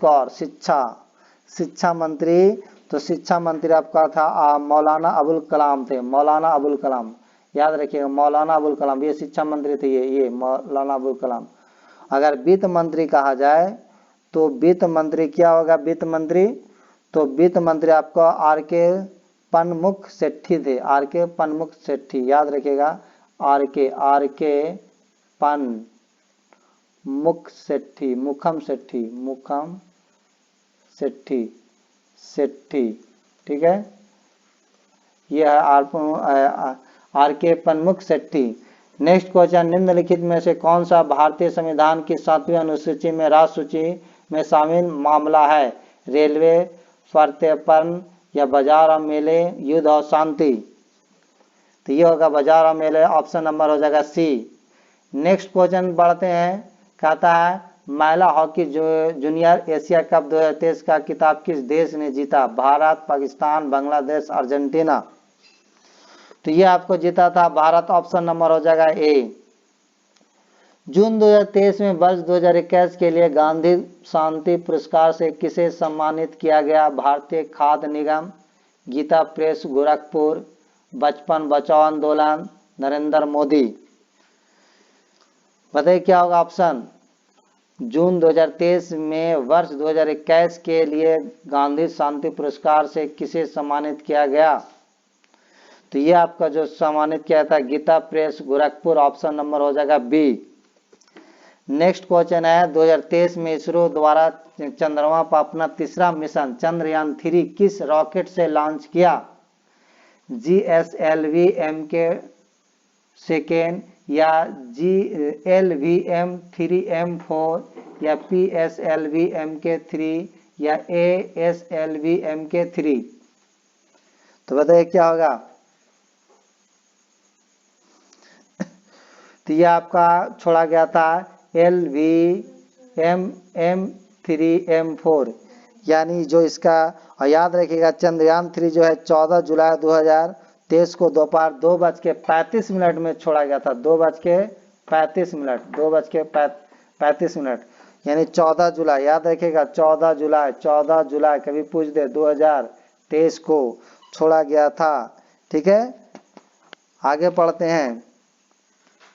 कौर, शिक्षा मंत्री, तो शिक्षा मंत्री आपका था मौलाना अबुल कलाम थे, मौलाना अबुल कलाम, याद रखिएगा मौलाना अबुल कलाम, ये शिक्षा मंत्री थे, ये मौलाना अबुल कलाम। अगर वित्त मंत्री कहा जाए तो वित्त मंत्री क्या होगा? वित्त मंत्री, तो वित्त मंत्री आपका RK पनमुख सेठी थे, RK पनमुख सेठी, याद रखिएगा RK पनमुख सेठी, मुखम सेठी, ठीक है, यह है RK पनमुख सेठी। नेक्स्ट क्वेश्चन, निम्नलिखित में से कौन सा भारतीय संविधान की 7वीं अनुसूची में राष्ट्र सूची में शामिल मामला है? रेलवे, प्रत्यर्पण या बाजार और मेले, युद्ध और शांति? तो ये होगा बाजार और मेले, ऑप्शन नंबर हो जाएगा C। नेक्स्ट क्वेश्चन बढ़ते हैं, कहता है महिला हॉकी जूनियर एशिया कप 2023 का खिताब किस देश ने जीता? भारत, पाकिस्तान, बांग्लादेश, अर्जेंटीना? तो ये आपको जीता था भारत, ऑप्शन नंबर हो जाएगा A। जून 2023 में वर्ष 2021 के लिए गांधी शांति पुरस्कार से किसे सम्मानित किया गया? भारतीय खाद्य निगम, गीता प्रेस गोरखपुर, बचपन बचाओ आंदोलन, नरेंद्र मोदी? बताइए क्या होगा ऑप्शन। जून 2023 में वर्ष 2021 के लिए गांधी शांति पुरस्कार से किसे सम्मानित किया गया? तो ये आपका जो सम्मानित किया था Gita press Gorakhpur, option number हो जाएगा B। नेक्स्ट क्वेश्चन है, 2023 में इसरो द्वारा चंद्रमा पर अपना तीसरा मिशन चंद्रयान 3 किस रॉकेट से लॉन्च किया? GSLV MK2 या GLVM-3M4 या PSLV MK3 या ASLV MK3? तो बताइए क्या होगा। तो ये आपका छोड़ा गया था LVM-3M4, यानी जो इसका, और याद रखिएगा चंद्रयान 3 जो है 14 जुलाई 2023 को दोपहर 2:35 में छोड़ा गया था, 2:35, यानी 14 जुलाई, याद रखिएगा 14 जुलाई कभी पूछ दे 2023 को छोड़ा गया था, ठीक है। आगे पढ़ते हैं।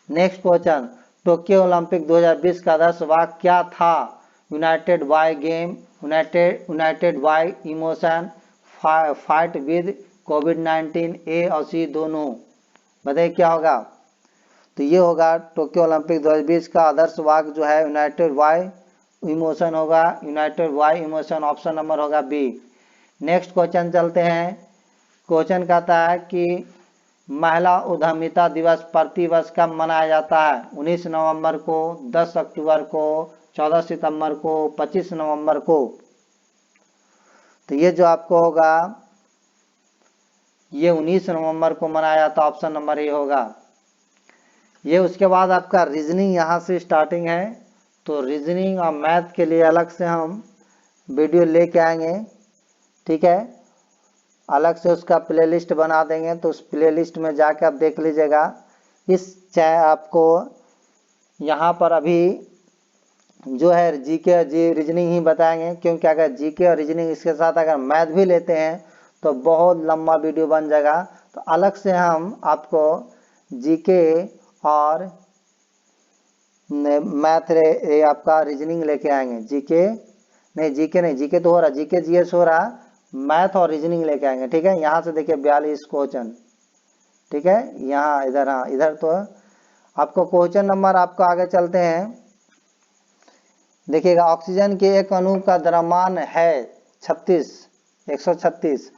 नेक्स्ट क्वेश्चन, टोक्यो ओलंपिक 2020 का आदर्श वाक्य क्या था? United by game, united by emotion, fight with कोविड-19, A और C दोनों? बताइए क्या होगा। तो ये होगा टोक्यो ओलंपिक 2020 का आदर्श वाक्य जो है यूनाइटेड बाय इमोशन होगा, United by emotion, option number होगा B। नेक्स्ट क्वेश्चन चलते हैं। क्वेश्चन कहता है कि महिला उद्यमिता दिवस प्रतिवर्ष कब मनाया जाता है? 19 नवंबर को, 10 अक्टूबर को, 14 सितंबर को, 25 नवंबर को? तो ये जो आपको होगा ये 19 नवंबर को मनाया जाता है, ऑप्शन नंबर A होगा। ये उसके बाद आपका रीजनिंग यहाँ से स्टार्टिंग है, तो रीजनिंग और मैथ के लिए अलग से हम वीडियो लेके आएंगे, ठीक है, अलग से उसका प्लेलिस्ट बना देंगे, तो उस प्लेलिस्ट में जाकर आप देख लीजिएगा। चाहे आपको यहाँ पर अभी जो है जीके रीजनिंग ही बताएंगे, क्योंकि अगर जीके और रीजनिंग इसके साथ अगर मैथ भी लेते हैं तो बहुत लंबा वीडियो बन जाएगा। तो अलग से हम आपको जीके और मैथ आपका रीजनिंग लेके आएंगे। जीके तो हो रहा, जीके जीएस हो रहा, मैथ और रीजनिंग लेके आएंगे, ठीक है। यहाँ से देखिए 42 क्वेश्चन, ठीक है, यहाँ इधर, हाँ इधर तो आपको क्वेश्चन नंबर आपको आगे चलते हैं। देखिएगा ऑक्सीजन के एक अणु का द्रव्यमान है 36, 136,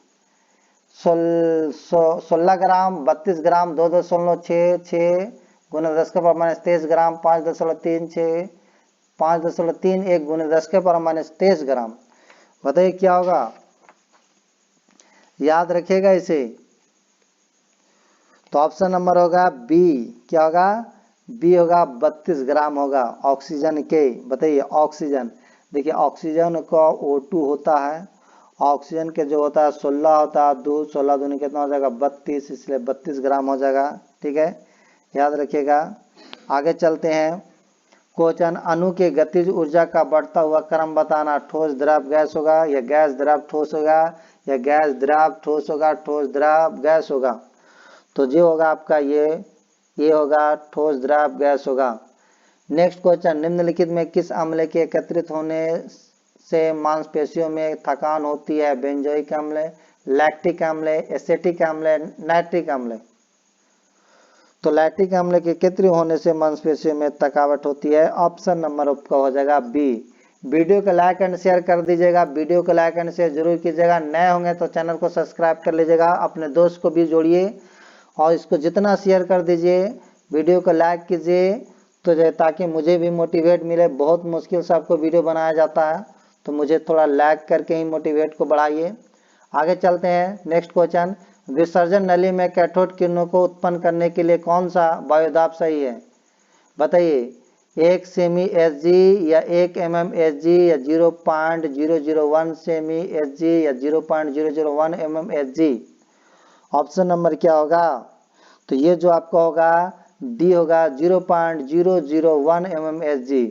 16 ग्राम, 32 ग्राम, 2.66 गुना 10 के पावर माइनस 23 ग्राम, 5.36, 5.31 गुना 10 के पावर माइनस 23 ग्राम। बताइए क्या होगा, याद रखिएगा इसे। तो ऑप्शन नंबर होगा बी, क्या होगा, बी होगा 32 ग्राम होगा ऑक्सीजन के। बताइए ऑक्सीजन, देखिए ऑक्सीजन का O2 होता है, ऑक्सीजन के जो होता है 16 होता है, 2 16 दूनी कितना हो जाएगा 32, इसलिए 32 ग्राम हो जाएगा। ठीक है, याद रखिएगा। आगे चलते हैं। क्वेश्चन, अणु के गतिज ऊर्जा का बढ़ता हुआ क्रम बताना। ठोस द्रव गैस होगा, या गैस द्रव ठोस होगा, या गैस द्रव ठोस होगा, ठोस द्रव गैस होगा। तो जो होगा आपका ये होगा ठोस द्रव गैस होगा। नेक्स्ट क्वेश्चन, निम्नलिखित में किस अम्ल के एकत्रित होने से मांसपेशियों में थकान होती है? बेंजोइक अम्ल, लैक्टिक अम्ल, एसिटिक अम्ल, नाइट्रिक अम्ल। तो लैक्टिक अम्ल के एकत्रित होने से मांसपेशियों में थकावट होती है। ऑप्शन नंबर आपका हो जाएगा बी। वीडियो को लाइक एंड शेयर कर दीजिएगा, वीडियो को लाइक एंड शेयर जरूर कीजिएगा। नए होंगे तो चैनल को सब्सक्राइब कर लीजिएगा, अपने दोस्त को भी जोड़िए और इसको जितना शेयर कर दीजिए, वीडियो को लाइक कीजिए, तो ताकि मुझे भी मोटिवेट मिले। बहुत मुश्किल से आपको वीडियो बनाया जाता है, तो मुझे थोड़ा लाइक करके ही मोटिवेट को बढ़ाइए। आगे चलते हैं। नेक्स्ट क्वेश्चन, विसर्जन नली में कैथोड किरणों को उत्पन्न करने के लिए कौन सा वायुदाब सही है? बताइए, 1 सेमी Hg या 1 mm Hg या 0.001 सेमी Hg या 0.001 mm Hg। ऑप्शन नंबर क्या होगा? तो ये जो आपका होगा डी होगा 0.001 mm Hg।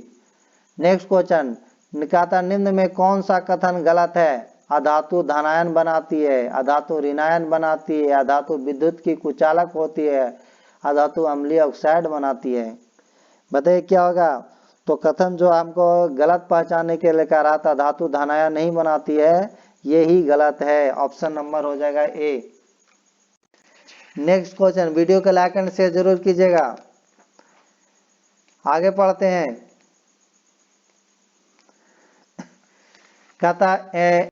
नेक्स्ट क्वेश्चन, निकाता निम्न में कौन सा कथन गलत है? अधातु धनायन बनाती है, अधातु ऋणायन बनाती है, अधातु विद्युत की कुचालक होती है, अधातु अम्लीय ऑक्साइड बनाती है। बताइए क्या होगा? तो कथन जो हमको गलत पहचानने के लिए कह रहा था, धातु धनायन नहीं बनाती है, ये ही गलत है। ऑप्शन नंबर हो जाएगा ए। नेक्स्ट क्वेश्चन, वीडियो को लाइक एंड शेयर जरूर कीजिएगा। आगे पढ़ते हैं। कहता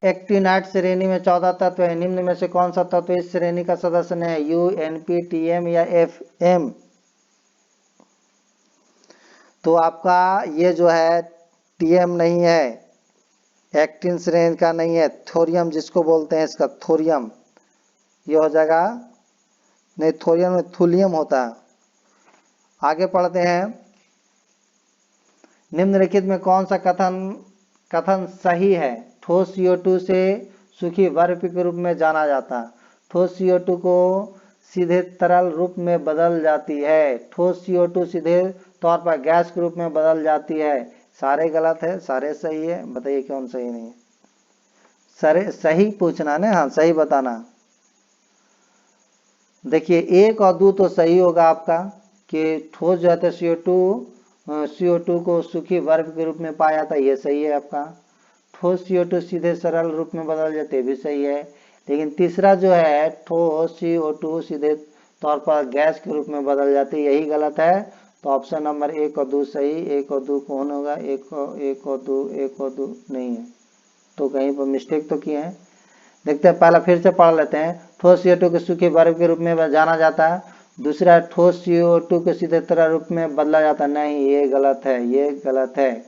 एक्टिनाइट श्रेणी में 14 तत्व है, निम्न में से कौन सा तत्व इस श्रेणी का सदस्य नहीं है? यू, एनपी, टीएम या एफएम। तो आपका ये जो है टीएम नहीं है, एक्टिन श्रेणी का नहीं है, थोरियम जिसको बोलते हैं, इसका थोरियम ये हो जाएगा। नहीं, थोरियम में थुलियम होता है। आगे पढ़ते हैं। निम्नलिखित में कौन सा कथन सही है? ठोस CO2 से सूखी बर्फ के रूप में जाना जाता है। ठोस CO2 को सीधे तरल रूप में बदल जाती है। ठोस CO2 सीधे तौर पर गैस के रूप में बदल जाती है। सारे गलत है, सारे सही है। बताइए कौन सही नहीं है? सारे सही पूछना ना, हाँ सही बताना। देखिए 1 और 2 तो सही होगा आपका, कि ठोस जो है CO2 को सूखी बर्फ के रूप में पाया जाता है, ये सही है आपका। ठोस CO2 सीधे सरल रूप में बदल जाते भी सही है। लेकिन तीसरा जो है ठोस CO2 सीधे तौर पर गैस के रूप में बदल जाती है, यही गलत है। तो ऑप्शन नंबर 1 और 2 सही। 1 और 2 कौन होगा? 1 और 2 नहीं है, तो कहीं पर मिस्टेक तो किए हैं। देखते हैं, पहला फिर से पढ़ लेते हैं। ठोस CO2 को सूखे बर्फ के रूप में जाना जाता है। दूसरा, ठोस CO2 को सीधे तरल रूप में बदला जाता है, नहीं ये गलत है, ये गलत है।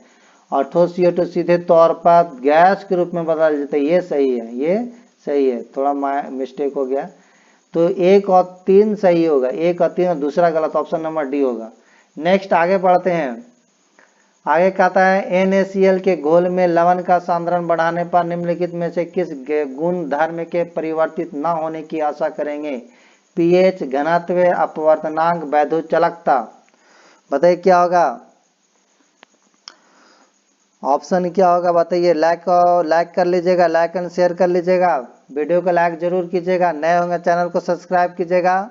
और ठोस CO2 सीधे तौर पर गैस के रूप में बदल जाता है, ये सही है, ये सही है। थोड़ा मिस्टेक हो गया। तो 1 और 3 सही होगा, 1 और 3 और दूसरा गलत, ऑप्शन नंबर डी होगा। नेक्स्ट आगे बढ़ते हैं। आगे कहता है NaCl के घोल में लवण का सांद्रण बढ़ाने पर निम्नलिखित में से किस गुण धर्म के परिवर्तित न होने की आशा करेंगे? pH, घनत्व, अपवर्तनांक, वैद्युतचालकता। बताइए क्या होगा? ऑप्शन क्या होगा बताइए? लाइक कर लीजिएगा, लाइक एंड शेयर कर लीजिएगा, वीडियो को लाइक जरूर कीजिएगा। नए होंगे चैनल को सब्सक्राइब कीजिएगा।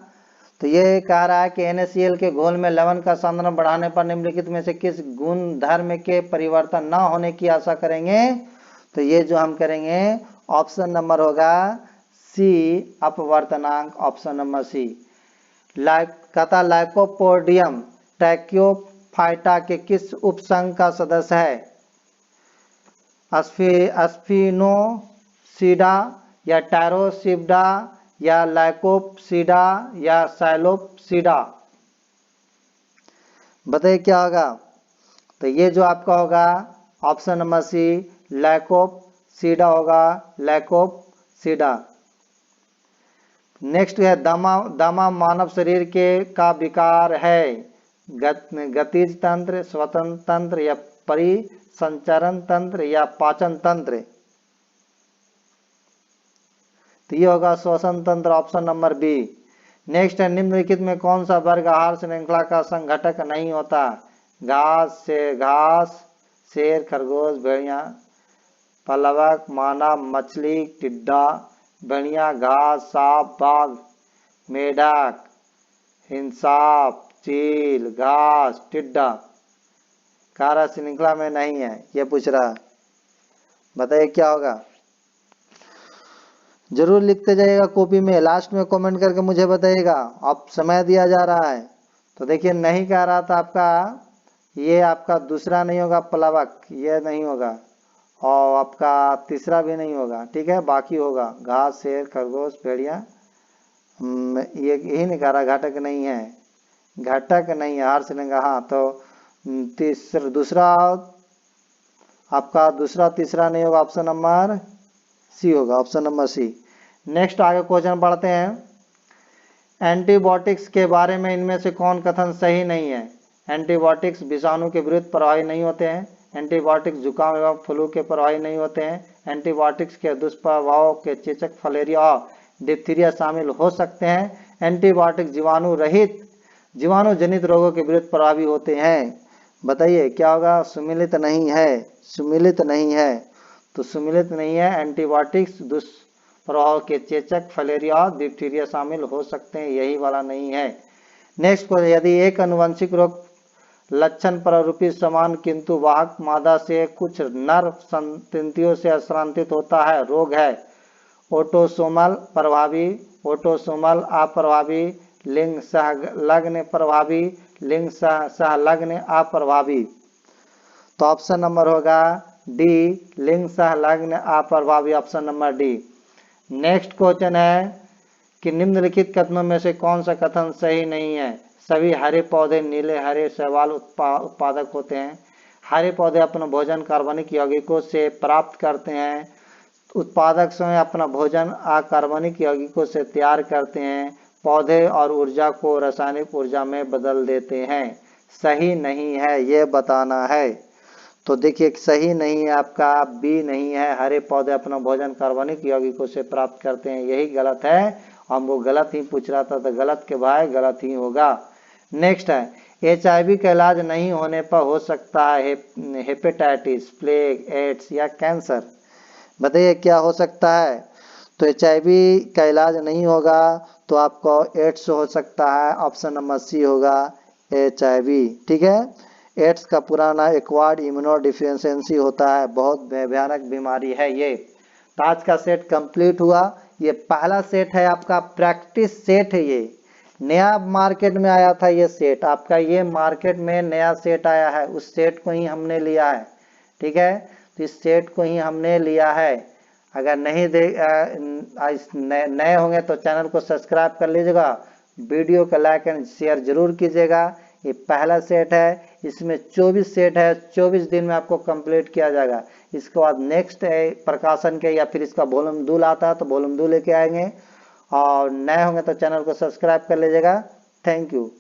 तो ये कह रहा है कि NaCl के घोल में लवण का सांद्रण बढ़ाने पर निम्नलिखित में से किस गुण धर्म के परिवर्तन न होने की आशा करेंगे? तो ये जो हम करेंगे ऑप्शन नंबर होगा सी, अपवर्तनांक, ऑप्शन नंबर सी। कहता लाइकोपोडियम ट्रैकियोफाइटा के किस उपसंघ का सदस्य है? स्फिनोसीडा, या टायरोसिडा या लाइकोपसीडा या साइलोपसीडा? बताइए क्या होगा। तो ये जो आपका होगा ऑप्शन नंबर सी लाइकोपसीडा होगा, लाइकोपसीडा। नेक्स्ट है दमा मानव शरीर के का विकार है, गतिज तंत्र, स्वतंत्र तंत्र या परिसंचरण तंत्र या पाचन तंत्र? तो ये होगा श्वसन तंत्र, ऑप्शन नंबर बी। नेक्स्ट है निम्नलिखित में कौन सा वर्ग आहार श्रृंखला का संघटक नहीं होता? घास, शेर, खरगोश, भेड़िया, प्लवक, मानव, मछली, टिड्डा, भेड़िया, घास, सांप, बाघ, मेढक, हिंसाप, चील, घास, टिड्डा। कार्य श्रृंखला में नहीं है, ये पूछ रहा। बताइए क्या होगा। जरूर लिखते जाइएगा कॉपी में, लास्ट में कमेंट करके मुझे बताइएगा। अब समय दिया जा रहा है। तो देखिए नहीं कह रहा था आपका, ये आपका दूसरा नहीं होगा प्लवक, ये नहीं होगा, और आपका तीसरा भी नहीं होगा, ठीक है। बाकी होगा घास, शेर, खरगोश, भेड़िया, ये यही नहीं कह रहा, घटक नहीं है, घटक नहीं है आहार श्रृंखला। हाँ तो दूसरा आपका दूसरा तीसरा नहीं होगा, ऑप्शन नंबर सी होगा, ऑप्शन नंबर सी। नेक्स्ट आगे क्वेश्चन पढ़ते हैं। एंटीबायोटिक्स के बारे में इनमें से कौन कथन सही नहीं है? एंटीबायोटिक्स विषाणु के विरुद्ध प्रभावी नहीं होते हैं। एंटीबायोटिक्स जुकाम एवं फ्लू के प्रभावी नहीं होते हैं। एंटीबायोटिक्स के दुष्प्रभाव के चेचक, फलेरिया और डिप्थीरिया शामिल हो सकते हैं। एंटीबायोटिक्स जीवाणु रहित, जीवाणु जनित रोगों के विरुद्ध प्रभावी होते हैं। बताइए क्या होगा। सुमिलित नहीं है, सुमिलित नहीं है, तो सुमिलित नहीं है। एंटीबायोटिक्स दुष्प्रभाव के चेचक, फलेरिया और डिप्थीरिया शामिल हो सकते हैं, यही वाला नहीं है। नेक्स्ट को, यदि एक अनुवंशिक रोग लक्षण प्रारूपी समान किंतु वाहक मादा से कुछ नर संततियों से हस्तांतरित होता है, रोग है ऑटोसोमल प्रभावी, ऑटोसोमल अप्रभावी, लिंग सहलग्न प्रभावी, लिंग सहलग्न अप्रभावी? तो ऑप्शन नंबर होगा डी, लिंग सहलग्न अप्रभावी, option number D. Next question है कि निम्नलिखित कथनों में से कौन सा कथन सही नहीं है? सभी हरे पौधे नीले हरे शैवाल उत्पादक होते हैं। हरे पौधे अपना भोजन कार्बनिक यौगिकों से प्राप्त करते हैं। उत्पादक स्वयं अपना भोजन अकार्बनिक यौगिकों से तैयार करते हैं। पौधे और ऊर्जा को रासायनिक ऊर्जा में बदल देते हैं। सही नहीं है, ये बताना है। तो देखिए सही नहीं है आपका, बी नहीं है। हरे पौधे अपना भोजन कार्बनिक यौगिकों से प्राप्त करते हैं, यही गलत है। हम वो गलत ही पूछ रहा था, तो गलत के भाई गलत ही होगा। नेक्स्ट है HIV का इलाज नहीं होने पर हो सकता है हेपेटाइटिस, प्लेग, एड्स या कैंसर? बताइए क्या हो सकता है। तो HIV का इलाज नहीं होगा तो आपको एड्स हो सकता है, ऑप्शन नंबर सी होगा HIV, ठीक है। एड्स का पुराना एक्वायर्ड इम्यूनोडिफिशियंसी होता है, बहुत भयानक बीमारी है ये। तो आज का सेट कंप्लीट हुआ। ये पहला सेट है आपका, प्रैक्टिस सेट है। ये नया मार्केट में आया था ये सेट आपका, ये मार्केट में नया सेट आया है, उस सेट को ही हमने लिया है, ठीक है। तो इस सेट को ही हमने लिया है। अगर नहीं नए होंगे तो चैनल को सब्सक्राइब कर लीजिएगा, वीडियो को लाइक एंड शेयर जरूर कीजिएगा। ये पहला सेट है, इसमें 24 सेट है, 24 दिन में आपको कंप्लीट किया जाएगा। इसके बाद नेक्स्ट है प्रकाशन के, या फिर इसका वॉल्यूम 2 आता है तो वॉल्यूम 2 लेके आएंगे। और नए होंगे तो चैनल को सब्सक्राइब कर लीजिएगा। Thank you.